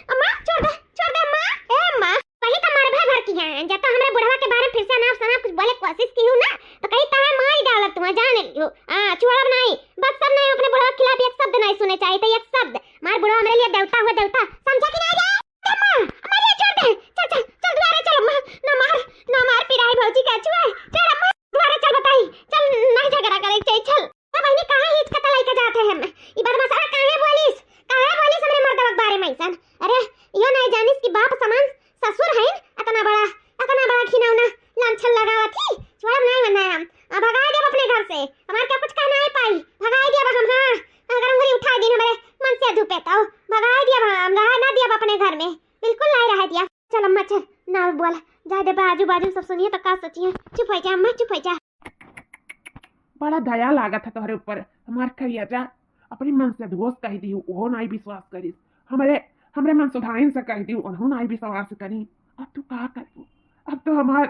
अम्मा छोड़ दे अम्मा। ए अम्मा वही तो मार भर की है, जब तो हमरे बुढ़वा के बारे में फिर से ना सना कुछ बोले कोशिश की हूं ना तो कहीं ताहे मार ही डाला तू, जाने लियो। हां छोड़ब नहीं, बस सब नहीं, अपने बुढ़वा के खिलाफ एक शब्द नहीं सुने चाहिए था, एक शब्द। मार बुढ़वा मेरे लिए देवता हुआ देवता, समझा कि नहीं? अम्मा अम्मा ये छोड़ दे, चल द्वारे चल अम्मा, ना मार पिराई भौजी का छुआ, चल अम्मा द्वारे चल, बताई चल, नहीं झगड़ा करे चाहिए, चल। अब बहनी कहां हिच कतल आई का जाते हैं ई बदमाश काहे बोलिस हमरे मर्दवा के बारे में ऐसा? अरे यो नहीं जानिस कि बाप समान ससुर है, इतना बड़ा खिनौना लांछन लगावा थी, छोड़ब नहीं वरना हम भगाए देब अपने घर से, हमार क्या कुछ कहना है पाई, भगाए देब हम। हां अगर उंगली उठा दी हमारे मन से धुपेता हो, भगाए देब हम, रहा ना देब अपने घर में, बिल्कुल नहीं रह दिया। चल अम्मा चल, ना बोल जा दे, बाजू सब सुनिए तो का सोचिए, चुप हो जा अम्मा, चुप हो जा। बड़ा दया लागत है तोहरे ऊपर, हमार कहिया जा अपनी मन से दोस्त कह दी, वो नहीं विश्वास करी, हमरे मन सुधाइन से कह दी, उन्होंने नहीं विश्वास करी। अब तू का करू? अब तो हमार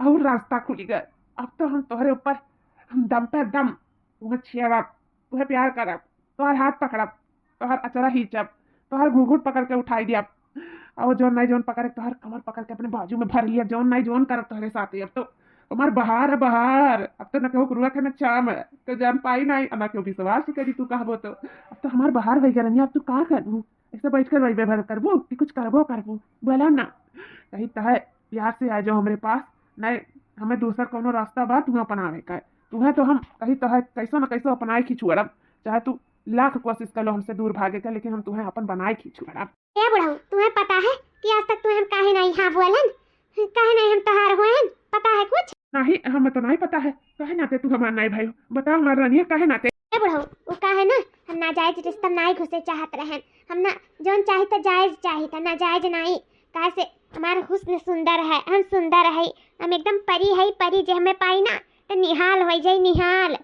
और रास्ता खुल गया, अब तो हम तोहरे ऊपर दम पे दम तुम्हें छेड़ब, तुम्हें प्यार करब, तोहर हाथ पकड़ब, तोहर अचरा खींचब, तोहर घूंघट पकड़ के उठाई दिया, और जोन पकड़ के तोहर कमर पकड़ के अपने बाजू में भर लिया, जोन करब तोहरे साथे। अब तो हमार बहार, अब तो न केहू रुआ के न चाम है, तो जान पाई नहीं, न केहू विश्वास करी तू कहबो तो। अब तो हमार बहार हो गया, अब तू का करबू? ऐसे बैठ कर वही बेभर करबू कि कुछ करबो बोला ना, कहीं तहे प्यार से आ जाओ हमरे पास, नहीं हमें दूसरा कोनो रास्ता बा तू अपनावे का, तुम्हें तो हम कहीं तहे कैसो न कैसो अपनाए खींचुअब, चाहे तू लाख कोशिश कर लो हमसे दूर भागे का, लेकिन हम तुम्हें अपन बनाए खींचुअब। ए बुढ़ऊ तुम्हें पता है कि आज तक तुम्हें हम काहे नहीं हाँ बोलन, काहे नहीं हम तहार हुए, पता है कुछ? नहीं हमें तो नहीं पता है, काहे नाते तू हमार नहीं भाई, बताओ हमार रानिया काहे नाते? ए बुढ़ऊ वो काहे ना हम नाजायज रिश्ता नहीं घुसे चाहत रहन, हम ना जोन चाही त जायज चाही त नाजायज नहीं, काहे से हमार हुस्न सुंदर है, हम सुंदर है, हम एकदम परी है, परी जे हमें पाई ना तो निहाल हो जाई निहाल,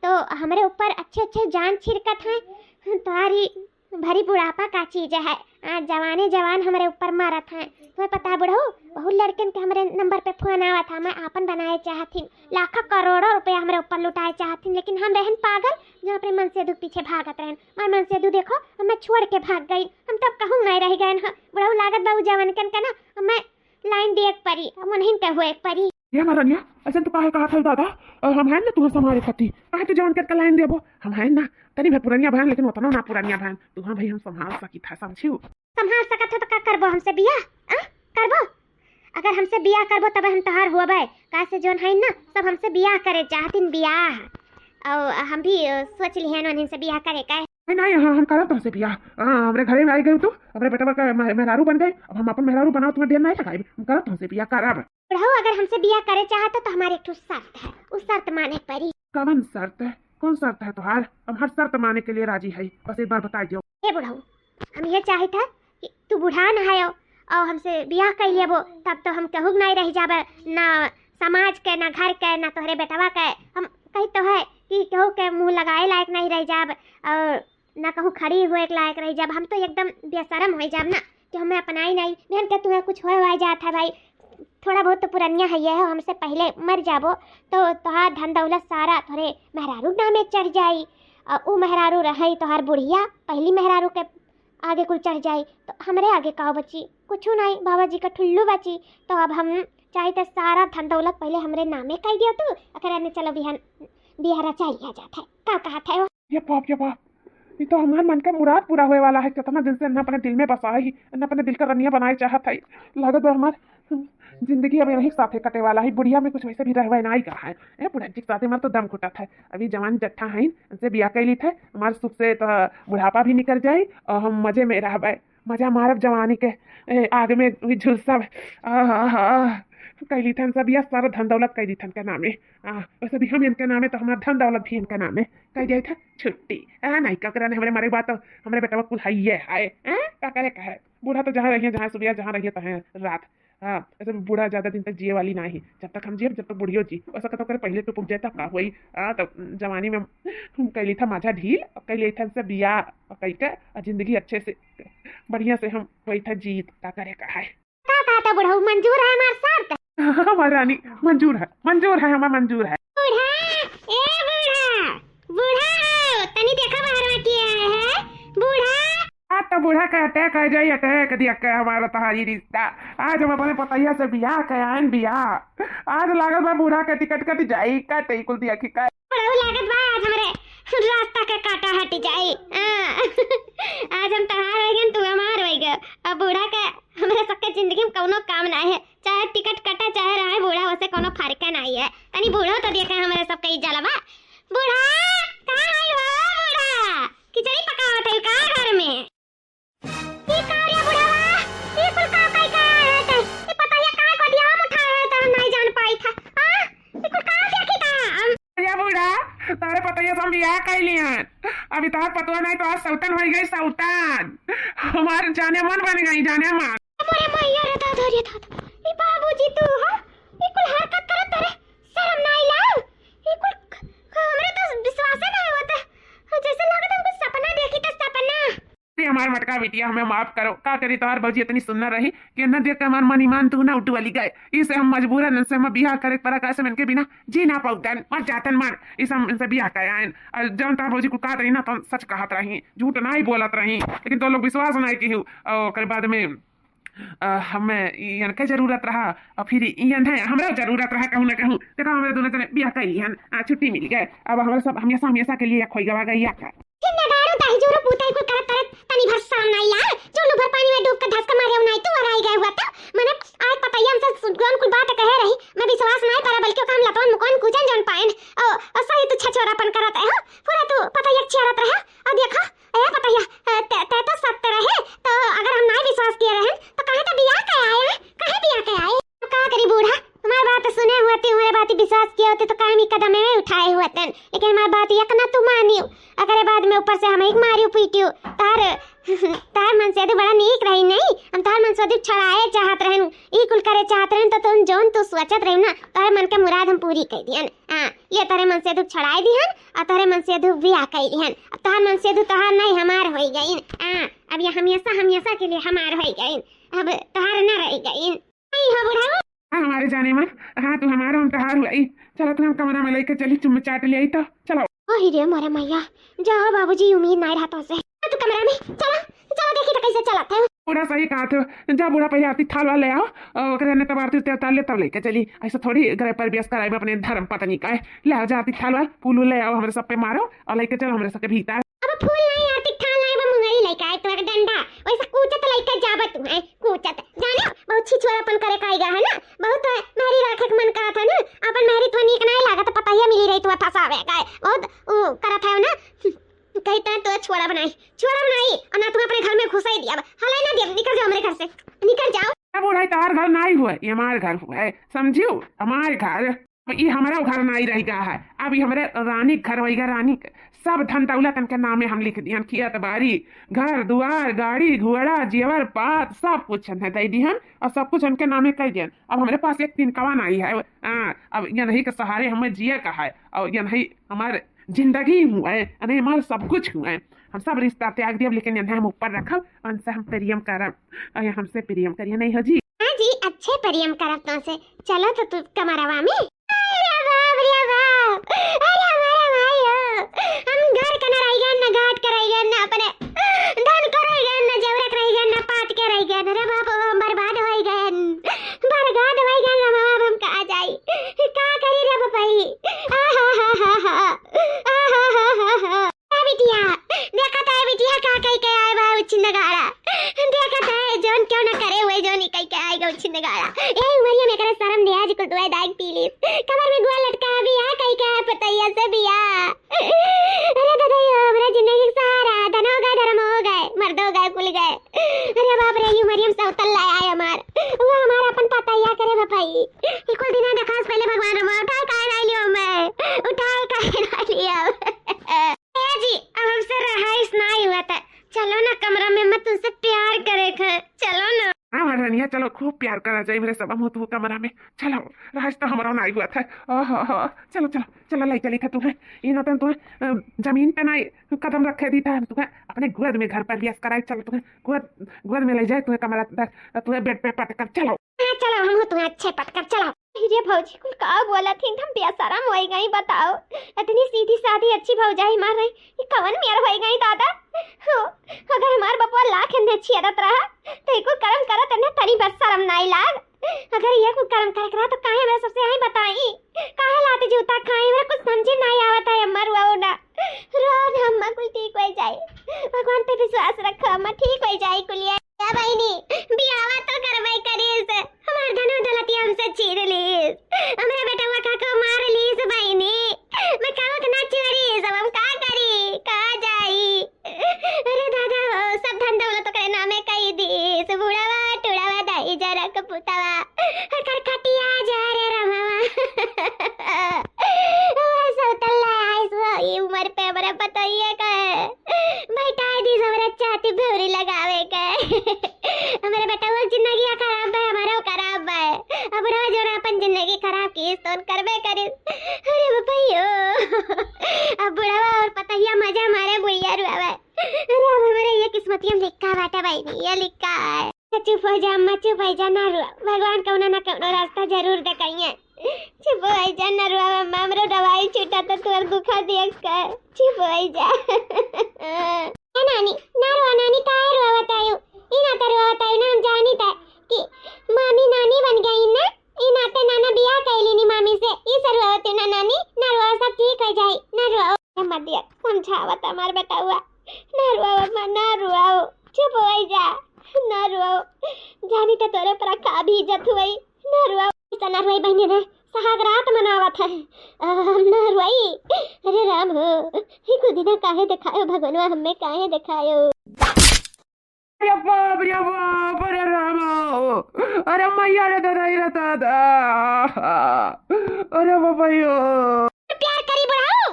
तो हमारे ऊपर अच्छे जान छिड़कत है, तुम्हारी भरी बुढ़ापा का चीज है, आज जवान हमारे ऊपर मारत हैं। तुम्हें पता है बुढ़ऊ बहुत लड़कन के हमारे नंबर पे फोन आवा था, मैं आपन बनाए चाहती, लाखों करोड़ों रुपया हमारे ऊपर लुटाए चाहती, लेकिन हम रहन पागल जो अपने मन से पीछे भागत रहन, और मन से देखो हमें छोड़ के भाग गई, हम तब कहूँ नहीं रह गए बुढ़ऊ, लागत बाबू जवान कन ना हमें लाइन दे एक परी, हम नहीं कहो एक परी। ये महारानिया ऐसे तो काहे कहा था दादा, हम हैं ना तुम्हें हमारे पति, काहे तू जवान करके लाइन देबो, हम हैं ना तनी भी पुरानिया बहन, लेकिन उतना ना पुरानिया बहन, तू हाँ भाई हम संभाल सकी था, समझियो? संभाल सकत हो तो का करबो हमसे बियाह, करबो? अगर हमसे बियाह करबो तब हम तहार होबे, काहे से जोन है ना सब हमसे बियाह करे चाहतिन बियाह, और हम भी सोच लिहन उन्हीं से बियाह करे का। नहीं हम करब तुमसे बियाह, हमरे घरे में आई गई तू, हमरे बेटा का मेहरारू बन गई, अब हम अपन मेहरारू बनाओ, तुम्हें देर नहीं लगाई, हम करब तुमसे बियाह करब। बुढ़ऊ अगर हमसे बियाह करे चाहत तो हमारी एक ठो शर्त है, उस शर्त माने पड़ी। कौन शर्त है? कौन शर्त है तुहार? हम हर शर्त माने के लिए राजी है, बस एक बार बता दो। ए बुढ़ऊ हम ये चाहे था कि तू बुढ़ा न है और हमसे बियाह कर लेबो, तब तो हम कहूँ नहीं रह जाबे, ना समाज के ना घर के ना तोहरे बेटवा के, हम कही तो है कि कहूँ के मुँह लगाए लायक नहीं रह जाब, और ना कहूँ खड़ी हुए लायक रह जाब, हम तो एकदम बेशरम हो जाब ना कि हमें अपनाई नहीं। बहन के तुम्हें कुछ हो जाता है भाई, थोड़ा बहुत तो पुरानिया है ये, हमसे पहले मर जाबो तो तोहार धन दौलत सारा थोड़े मेहरारू नामे चढ़ जाई, और वो मेहरारू रही तोहार बुढ़िया पहली मेहरारू के आगे कुल चढ़ जाई, तो हमरे आगे का बची कुछ नहीं, बाबा जी का ठुल्लू बची, तो अब हम चाहे तो सारा धन दौलत पहले हमरे नामे कह दियो तू, अगर चलो बिहारा चाहिए जाता है का कहा था ये बाप ये तो हमारे मन का मुराद पूरा हुए वाला है, कितना दिन से न अपने दिल में बसा ही, न अपने दिल का रनिया बनाए चाहत है, लागत है हमारे जिंदगी अब यही साथे कटे वाला है, बुढ़िया में कुछ वैसे भी रहवा नहीं कहा है, बुढ़ा जी साथे हमारे तो दम घुटत है, अभी जवान जट्ठा है उनसे बिया कैली थे, हमारे सुख से तो बुढ़ापा भी निकल जाए और हम मजे में रहबे, मजा मारब जवानी के आग में झुलसब, कैली थन सब यह सारा धन दौलत कैली थन के नामे, वैसे भी हम इनके नामे तो हमारा धन दौलत भी इनके नामे कह दिया था, छुट्टी नहीं क्या करने हमारे मारे बात, तो हमारे बेटा कुल है क्या करे कहे, बूढ़ा तो जहाँ रहिए जहाँ सुबह जहाँ रहिए तहाँ रात, हाँ ऐसे बूढ़ा ज्यादा दिन तक जिए वाली ना ही, जब तक हम जिए जब तक बुढ़ियो जी, ऐसा कतो करे पहले तो पुग जाए तब का हुई। तब जवानी में हम कैली था माझा ढील और कैली था हमसे बिया और कई का और जिंदगी अच्छे से बढ़िया से हम वही था जीत का करे का है। का कहता बुढ़ऊ मंजूर है हमार शर्त? हमारा रानी मंजूर है हमारा मंजूर है। बूढ़ा ए बूढ़ा बूढ़ा हो तनी देखा बाहर में किया है बूढ़ा। आज तो बूढ़ा का अटैक आ जाए, अटैक दिया का हमारा तहारी रिश्ता। आज हम अपने पतैया से बियाह कयान बियाह, आज लागत बा बूढ़ा के टिकट कट जाई का तई कुल दिया की का बुढ़ऊ लागत बा आज हमरे रास्ता के काटा हट जाई। आज हम तहार हो गए तू हमार हो गए। अब बूढ़ा के हमरे सबके जिंदगी में कोनो काम ना है, चाहे टिकट कटा चाहे रहे बूढ़ा वैसे कोनो फर्क नहीं है। तनी बूढ़ो तो देखे हमरे सबके इज्जत बा। बूढ़ा कहां है हो बूढ़ा? खिचड़ी पकावत है का घर में? ये का रे बुढ़ावा? ये कुल का काई का है ते? ये पता है का को दिया हम उठाया है तो हम नहीं जान पाई था। हां ये कुल का देखी था? या बूढ़ा तारे पतैया से हम बियाह कैलियन, अभी तार पतवा नहीं तो आज सौतन हो गई सौतन, हमार जाने मन बन गई जाने मन। मोरे मैया रे दादा रे दादा ए बाबूजी तू हो ये कुल हरकत करत रे शर्म नहीं लाओ। ये कुल हमरे तो विश्वास नहीं होता, जैसे लगत हमको सपना देखी तो सपना। हमार मटका बिटिया हमें माफ करो, का करी तोहार भौजी इतनी सुंदर रही कि न देख के हमार मन ईमान तू ना उठ वाली गए, इसे हम मजबूरन इनसे हम बियाह करे पर कैसे इनके बिना जी ना पाउतन मर जातन मन, इस हम इनसे बियाह करायन। और जब तोहार भौजी को कहत रही ना तो सच कहत रही, झूठ नहीं बोलत रही, लेकिन तो लोग विश्वास नहीं की और ओकर बाद में हमें यन के जरूरत रहा और फिर यन है हमरा जरूरत रहा कहूं ना कहूं। देखो हमें दोनों जने बियाह कइलियन, छुट्टी मिल गए, अब हमरा सब हमेशा के लिए खोई गवा गई का किन्ने डारो दाई जोरो पूताई को करत करत तनी भर साम नहीं यार चलो भर पानी में डूब के धस के मारे नहीं तू हराई गए हुआ था। मैंने आज पता ही हमसे सुनगन कुल बात कह रही, मैं विश्वास नहीं करा बल्कि काम लतवन मुकन कुजन जन पाइन और सही तू छछोरापन करत है हो पूरा तू पता ही चेहरत रहा। और देखा ए पता ही ते तो सत्य रहे तो अगर हम नहीं विश्वास किए रहे तो कहां तो बियाह के आए कहां बियाह के आए तो का करी बूढ़ा तुम्हारी बात सुने हुए थे हमारे बात विश्वास किए होते तो कामी कदम में उठाए हुए थे, लेकिन हमारी बात एक ना तू मानियो अगर बाद में ऊपर से हम एक मारियो पीटियो तार मन से बड़ा नीक रही नहीं। हम तार मन से छड़ाए चाहत रहन ई कुल करे चाहत रहन तो तुम जोन तू सोचत रही ना तारे मन के मुराद हम पूरी कर दियन। ये तारे मन से छड़ाए दिहन और तारे मन से बियाह कर दिहन। अब तार मन से तोहार नहीं हमार हो गई। अब ये हमेशा के लिए हमार हो गई, अब तोहार ना रह गई नहीं हो बुढ़ावा। हमारे जाने मन हाँ तू हमारा हम तहार हुआ चलो तुम कमरा में लेकर चली चुम्मा चाट ले आई तो चलो। ओही रे मोरे मैया जाओ बाबूजी उम्मीद नहीं रहा तो से तू कमरा में चलो चलो देखी तो कैसे चलाता है। बूढ़ा सही कहा थे, जा बूढ़ा पहले आरती थाल वाले आओ और ने तब आरती उतार ले तब लेके चली, ऐसा थोड़ी घर पर व्यस्त कराए अपने धर्म पत्नी का है। ले आओ जा आरती थाल वाल फूल ले आओ हमारे सब पे मारो और लेके चलो हमारे सबके भीतर। अब फूल नहीं आरती थाल नहीं बा मुंगरी लेके आए तो डंडा वैसा कूचत लेके जाबा तू है कूचत जाने बहुत छिछोरापन करे काईगा है ना बहुत मेरी राखे मन करा था ना अपन मेरी तो नीक नहीं लागत पता ही मिली रही तू फसावे का बहुत ओ करा था ना कहता तो छोरा बनाई और ना तुम अपने घर में घुसा ही दिया हलाई ना दिया निकल जाओ हमारे घर से निकल जाओ। अब बूढ़ा तार घर नहीं हुआ ये हमारे घर हुआ है समझियो हमारे घर ये हमारा घर नहीं रहेगा है, अब ये हमारे रानी घर होगा रानी सब धन दौलत के नाम में हम लिख दिहन खेत बाड़ी घर दुआर गाड़ी घोड़ा जेवर पात सब कुछ है दे दिहन और सब कुछ उनके नामे कह दिहन। अब हमारे पास एक दिन कवा नहीं है अब ये नहीं के सहारे हमें जिए का है और ये नहीं हमारे जिंदगी हुआ है नहीं हमारा सब कुछ हुआ है। हम सब रिश्ता त्याग दिया लेकिन यहाँ हम ऊपर रखब उनसे हम प्रियम करब और हमसे प्रियम करिए नहीं हो जी। हाँ जी अच्छे प्रियम करब तो से चलो तो तू कमरवा में हम घर का ना रह गए ना घाट का रह गए ना अपने धन का रह गए ना जवरत रह गए ना पात के रह गए रे बाप हम बर्बाद हो गए ना बाप हम कहाँ जाई का करी रे बापाई बिटिया देखा था बिटिया का कहीं के आए बा उचिंदगाड़ा देखा था जोन क्यों ना करे हुए जोन ही कहीं के आएगा उचिंदगाड़ा ए उमरिया में करे शर्म दे आज को दुआ दाग पी ली कमर में गोल लटका भी आ कहीं के पतैया से बिया अरे दादा ये मेरा जिंदगी सारा धन हो गए धर्म हो गए मर्द हो गए कुल गए अरे बाप रे ये मरियम से उतल लाया है हमार वो हमारा अपन पतैया करे बापाई कुल दिन देखा पहले भगवान रमा उठाए काहे ना लियो मैं उठाए काहे ना लियो जी अब हमसे रहाइश नहीं हुआ था चलो ना कमरा में मैं तुमसे प्यार करे चलो ना। हाँ महारानिया चलो खूब प्यार करा जाए मेरे सब मुँह तू कमरा में। चलो राज तो हमारा नाई हुआ था। चलो चलो चलो लाई चली था तुम्हें इन तो तुम्हें जमीन पे नाई कदम रखे दी था तुम्हें अपने गोद में घर पर लिया कराए। चलो तुम्हें गोद में ले जाए तुम्हें कमरा तक तुम्हें बेड पे पटकर। चलो चलो हम तुम्हें अच्छे पटकर चलो। रे भौजी कुल का बोला थी हम बेशरम हो गई बताओ। इतनी सीधी सादी अच्छी भौजाई मार रही ये कवन मेर हो गई दादा। हो अगर हमार बपवा लाख ने छियरत रहा तो एको कर्म करत ने तनी बस शर्म नहीं लाग। अगर ये को कर्म कर करा तो काहे मैं सबसे आई बताई काहे लाते जूता खाए मेरे कुछ समझे नहीं आवत है अम्मा रुआओ ना रोन अम्मा कुल ठीक हो जाए भगवान पे विश्वास रखो अम्मा ठीक हो जाए कुलिया या बहनी बियावा तो करवाई करीस हमार धनो दौलती हमसे छीन लीस हमरा बेटा वका को मार लीस बहनी मैं कावत ना चोरी सब हम का करी का जाई। अरे दादा हो सब धन दौलत तो करे नामे कई दीस बुढ़ावा टुड़ावा दाई जरा कपुतावा कर खटिया जा रे रमावा सौतल्ला आइस ये उम्र पे बड़ा बताइए का बेटा दी हमरा चाहती भौरी लगावे के हमारे बेटा वो जिंदगी खराब है हमारा खराब है अब रोज और अपन जिंदगी खराब की तो करबे करे। अरे भैया अब बुढ़ावा और पतैया मजा मारे बुढ़िया रुआवे। अरे अब हमारे ये किस्मतियां लिखा बाटा भाई नहीं ये लिखा है। चुप हो जा अम्मा चुप हो जा ना रुआ भगवान कौनो ना कौनो रास्ता जरूर दिखाइए। चुप हो जा ना रुआ अम्मा हमरो दवाई छूटा तो तोर दुखा देख कर चुप हो जा। नानी ना रुआ नानी काहे रुआ बतायो इना तो रुआ बतायो ना हम जानी था कि मामी नानी बन गई ना इन आते नाना बियाह कैली नी मामी से ई सरवा होती ना नानी ना रुआ सब ठीक हो जाई ना रुआ मत दिया समझावत हमार बेटा हुआ ना रुआ अम्मा ना रुआ चुप हो जा ना रुआ जानी तो तोरे पर का भी इज्जत हुई ना रुआ ना रुआ बहनी ने सहाग रात मनावत है ना रुआई। अरे राम हो ही को दिन काहे दिखायो भगवानवा हमें काहे दिखायो। अरे बाप अरे राम अरे मैया रे दादा अरे बाबायो प्यार करी बुढ़ाऊ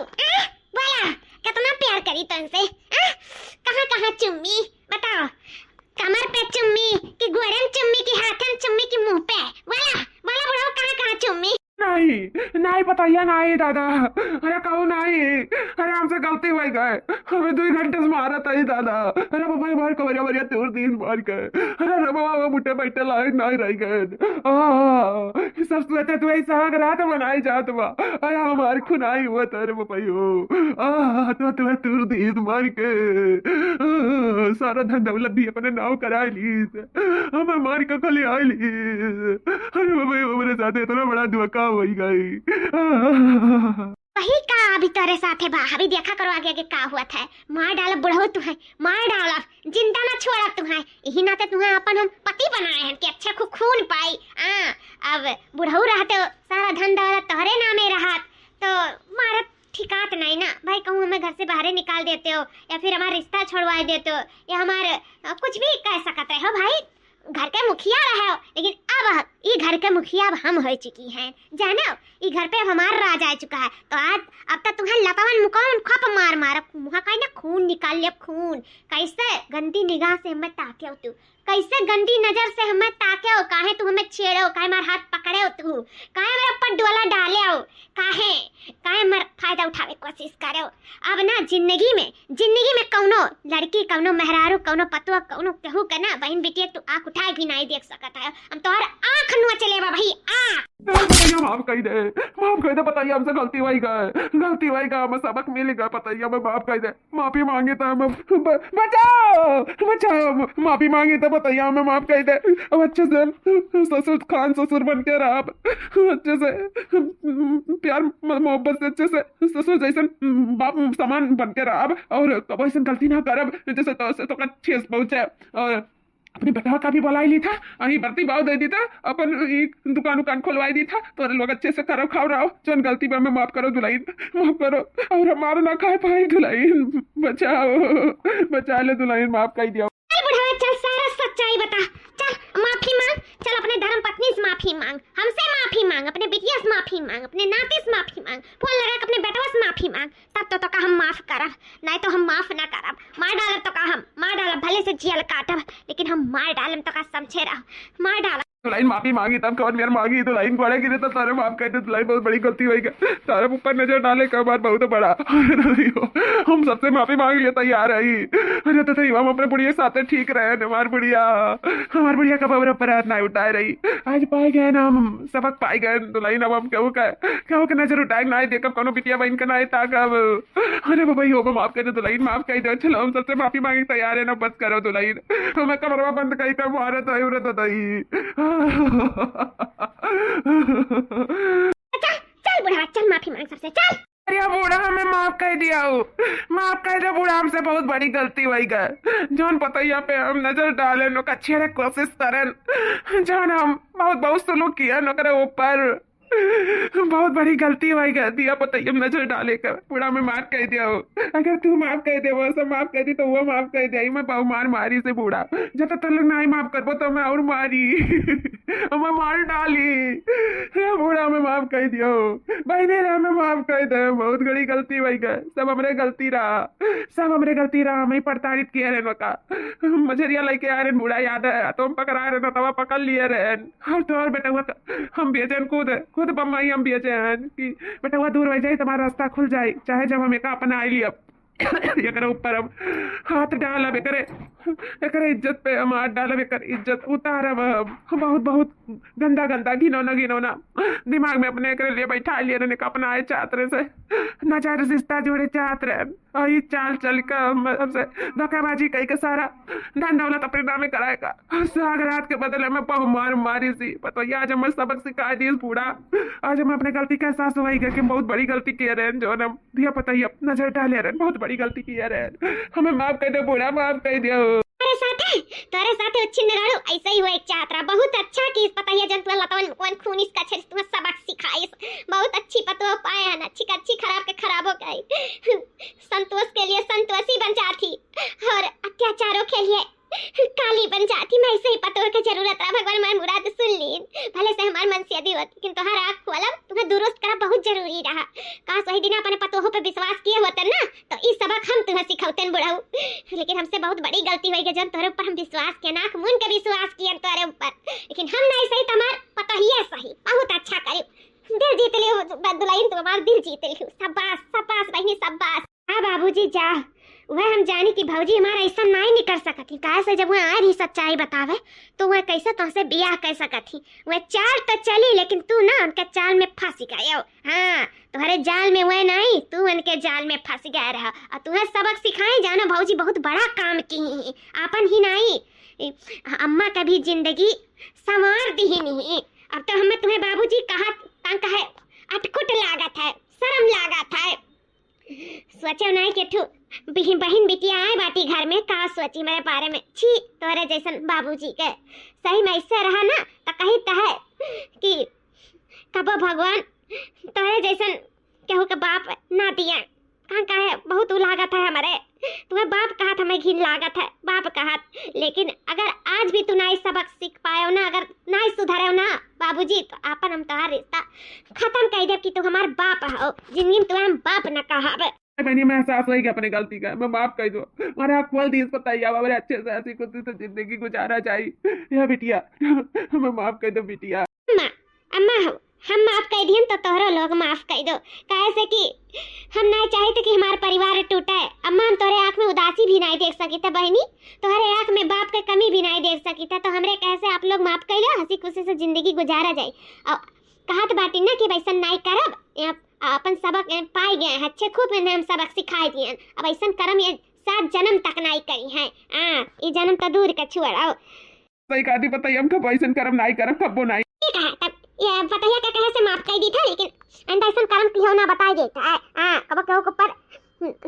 बोला कितना प्यार करी तुमसे कहाँ कहाँ चुम्मी बताओ कमर पे चुम्मी कि गोरे में चुम्मी कि हाथ में चुम्मी कि मुंह पे बोला बोला बुढ़ाऊ कहाँ कहाँ चुम्मी। नहीं नहीं बताइए नहीं दादा अरे कहूँ नहीं अरे हमसे गलती हो गए हमें 2 घंटे से मारा था ही दादा। अरे बाबा मार कमरिया मरिया तोड़ दी मार के अरे बाबा मुट्ठे बैठे लाए नहीं रह गए सब सोचे तू ऐसा रात मनाई जात बा अरे हमारे खुनाई हुआ था। अरे बाबा तो तुम्हें तोड़ दी मार के सारा धन दौलत भी अपने नाव करा ली हमें मार के खली आई ली। अरे बाबा मेरे साथ इतना बड़ा धोखा हो गई। वही का अभी तेरे साथ है बा अभी देखा करो आगे आगे का हुआ था मार डाला बुढ़ऊ तू है मार डाला जिंदा ना छोड़ा तू है यही नाते तुम्हें अपन हम पति बनाए हैं कि अच्छा खून पाई। अब बुढ़ऊ रहते सारा धन दौलत तोहरे नामे रहा तो मारा ठिकात नहीं ना भाई कहूँ हमें घर से बाहर निकाल देते हो या फिर हमारा रिश्ता छोड़वा देते हो या हमारे कुछ भी कह सकते हो भाई घर के मुखिया रहे हो लेकिन अब ये घर के मुखिया अब हम हो चुकी हैं जानो ये घर पे हमारा राज आ चुका है तो आज अब तक तुम्हें लतावन मुकान खप मार मार मुहा का ना खून निकाल लिया खून कैसे गंदी निगाह से हमें ताके हो तू कैसे गंदी नजर से हमें ताके हो काहे तू हमें छेड़े हो काहे मार हाथ पकड़े हो तू काहे मेरे ऊपर डोला डाले हो काहे काहे मर फायदा उठावे कोशिश करे हो। अब ना जिंदगी में कौनो लड़की कौनो मेहरारू कौनो पतुआ कौनो केहू के ना बहन बेटी तू आंख उठाए भी नहीं देख सकता है हम तोहर आंख नुआ चले बा भाई माफ कर दे बताइए हमसे गलती हुई का हमें सबक मिलेगा बताइए हमें माफ कर दे माफी मांगे तो हमें बचाओ माफी मांगे तो बताइए हमें माफ कर दे। अब अच्छे से ससुर खान ससुर बन के रहा अच्छे से प्यार मोहब्बत से अच्छे से ससुर जैसे बाप समान बन के रहा और कब ऐसा गलती ना करब जैसे तो ठेस पहुंचे। और अपने बेटा का भी बुलाई ली था अही बर्ती भाव दे दी था अपन एक दुकान खुलवाई दी था तो लोग अच्छे से करो खाओ रहो जो गलती में माफ करो दुलाई माफ करो और हमारा ना खाए पाए दुलाई बचा ले दुलाई माफ कर दिया। चल सारा सच्चाई बता चल माफी मांग चल अपने धर्म पत्नी से माफी मांग हमसे माफी मांग अपने बिटिया से माफी मांग अपने नाती से माफी मांग फोन लगा अपने बेटवा से माफी मांग तब तो का हम माफ करब नहीं तो हम माफ ना करब मार डालब तो का हम मार डालब भले से जियल काटब लेकिन हम मार डालम तो का समझे रह मार डालब। दुल्हन माफी मांगी तब कौन मेरे मांगी दुल्हन गोड़े गिरे तो तारे माफ कहते दुल्हन बहुत बड़ी गलती हुई तारे ऊपर नजर डाले का बात बहुत बड़ा हम सबसे माफी मांग लिए तैयार है अरे तो सही हम अपने बुढ़िया साथ ठीक रहे हमार बुढ़िया का बबर पर हाथ ना उठाए रही आज पाए गए ना हम सबक पाए गए दुल्हन अब हम केहू के नजर उठाए ना देखब कोनो बिटिया बहन का ना ताकब अरे बाबा हो माफ कर दे दुल्हन माफ कर दो चलो हम सबसे माफी मांगे तैयार है ना बस करो दुल्हन हमें कमरवा बंद कही कर मारे तो उरत दही चल बुढ़ा चल माफी मांग सबसे चल। अरे बूढ़ा हमें माफ कर दिया माफ कर दे बूढ़ा हमसे बहुत बड़ी गलती हुई गए जोन पतैया पे हम नजर डाले नो अच्छे कोशिश करें जोन हम बहुत सुलूक किया नो करे ऊपर बहुत बड़ी गलती हुई गई दिया पतैया नजर डाले कर बूढ़ा में माफ कर दिया अगर तू माफ कर दे वो सब माफ कर दी तो वो माफ कर दे मैं बहु मारी से बूढ़ा जब तक लोग नहीं माफ कर तो मैं और मारी मैं मार डाली बूढ़ा में माफ कर दियो बहने रहा मैं माफ कर दे बहुत बड़ी गलती हुई गई सब हमरे गलती रहा हमें प्रताड़ित किए रहे का मछरिया लेके आ रहे बूढ़ा याद है तुम पकड़ा रहे ना तवा पकड़ लिए रहे और तो और बेटा हुआ हम बेचैन खुद बम्बई हम बेचे हैं कि बेटा हुआ दूर हो जाए तुम्हारा रास्ता खुल जाए चाहे जब हम एक अपना आई लिया एकरे ऊपर हम हाथ डालब एकरे इज्जत पे हम हाथ डालब एकर इज्जत उतारब बहुत गंदा घिनौना दिमाग में अपने एकरे लिए बैठा लिए रहने का अपना आए चाहते से ना चाहे रिश्ता जोड़े चाहते रहे और ये चाल चल कर हमसे धोखेबाजी कही के सारा धन दौलत अपने नामे कराएगा सागरात के बदले में बहु मारी सी पता आज हमें सबक सिखा दी बूढ़ा आज हम अपने गलती का एहसास हुआ कि बहुत बड़ी गलती किए रहे जो हम दिया पता ही नजर डाले रहे बहुत बड़ी गलती किए रहे हमें माफ कर दो बूढ़ा माफ कर दो तोरे साथे अच्छी नगाड़ो ऐसा ही हुआ एक चाहतरा बहुत अच्छा कि पता है जन तुम लतवन कौन खून इसका छे तुम सबक सिखाइस बहुत अच्छी पतो पाए है ना अच्छी खराब के खराब हो गई संतोष के लिए संतोषी बन जाती और अत्याचारों के लिए काली बन जाती मैं ऐसे ही पतो के जरूरत रहा भगवान हमारी मुराद सुन ली भले से हमार मन से होती लेकिन तोहर आँख खोला तुम्हें दुरुस्त करा बहुत जरूरी रहा काश वही दिन अपने पतोहों पे विश्वास किए होते ना तो इस सबक हम तुम्हें सिखाते बुढ़ाऊ लेकिन हमसे बहुत बड़ी गलती हुई जब तोहरे ऊपर हम विश्वास किया नाक मुन के विश्वास किए तोहरे ऊपर लेकिन हम नहीं सही तुम्हार पता ही है सही बहुत अच्छा करी दिल जीत लियो दुल्हन तुम हमारा दिल जीत लियो शाबाश बहनी शाबाश हाँ बाबूजी जा वह हम जानी कि भौजी हमारा ऐसा नहीं निकल सकती काहे से जब वह आ रही सच्चाई बतावे तो वह कैसे तुमसे बियाह कर सकती वह चाल तो चली लेकिन तू ना उनके चाल में फंस गया हाँ तुम्हारे जाल में वह नहीं तू उनके जाल में फंस गया रहा और तुम्हें सबक सिखाए जाना भौजी बहुत बड़ा काम की अपन ही नहीं अम्मा का भी जिंदगी संवार दी ही नहीं अब तो हमें तुम्हें बाबूजी कहा अटकुट लागत है शर्म लागत है सोचो नहीं कि बहन बिटिया आए बाटी घर में का सोची मेरे बारे में छी तोरे जैसन बाबूजी के सही में ऐसे रहा ना तो कही है कि कब भगवान तोरे जैसन केहू के बाप ना दिया कहे बहुत लागत है हमारे तुम्हें बाप कहा था मैं घिन लागत है बाप कहा लेकिन अगर आज भी तू नहीं सबक सीख पाए ना अगर नहीं सुधरे ना बाबूजी तो अपन हम तुम्हारा रिश्ता खत्म कर दे कि तू हमार बाप हो जिंदगी में तुम्हारा बाप न कहा मैंने मैं एहसास हुई कि अपनी गलती का मैं माफ कर दो हमारे आप खोल दी पता ही हमारे अच्छे से ऐसी खुद से जिंदगी गुजारा चाहिए या बिटिया हमें माफ कर दो बिटिया अम्मा हो हम माफ कर दिए तो तोहरा लोग माफ कर दो कैसे कि हम नहीं चाहते कि हमारा परिवार टूटे अम्मा हम तोरे आँख में उदासी भी नहीं देख सकी थे बहनी तोहरे आँख में बाप के कमी भी नहीं देख सकी थे तो हमरे कैसे आप लोग माफ कर लो हंसी खुशी से जिंदगी गुजारा जाए और कहा तो बाटी ना कि वैसा नहीं करब अपन सबक पाए गए हैं अच्छे खूब हम सबक सिखाए दिए अब ऐसा कर्म ये 7 जन्म तक नहीं करी है ये जन्म तो दूर का छोड़ाओ सही कहती पता ही हम कब ऐसा कर्म नहीं करब कब नहीं ठीक है तब ये बताइए क्या कहे से माफ कर दी था लेकिन अंदर ऐसा कर्म क्यों ना बता देता है कब के ऊपर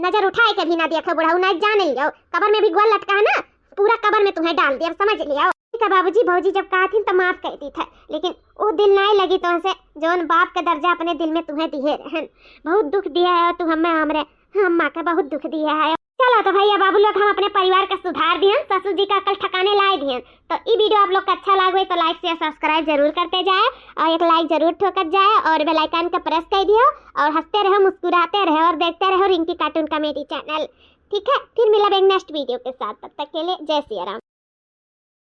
नजर उठाए के भी ना देखो बुढ़ाऊ ना जान लियो कबर में भी गोल लटका है ना पूरा कबर में तुम्हें डाल दिया समझ लिया ठीक है बाबूजी भौजी जब कहा थी तो माफ कर दी था लेकिन वो दिल नहीं लगी तो से जोन बाप का दर्जा अपने दिल में तुम्हें दिए रहन बहुत दुख दिया है तू हमें हमरे अम्मा का बहुत दुख दिया है चलो तो भैया बाबू लोग हम अपने परिवार का सुधार दिए ससुर जी का अकल ठिकाने लाए दिए तो ये वीडियो आप लोग को अच्छा लगे तो लाइक शेयर सब्सक्राइब जरूर करते जाए और एक लाइक जरूर ठोकर जाए और बेल आइकन का प्रेस कर दियो और हंसते रहो मुस्कुराते रहो और देखते रहो रिंकी कार्टून कॉमेडी चैनल ठीक है फिर मिला एक नेक्स्ट वीडियो के साथ तब तक के लिए जय सिया राम।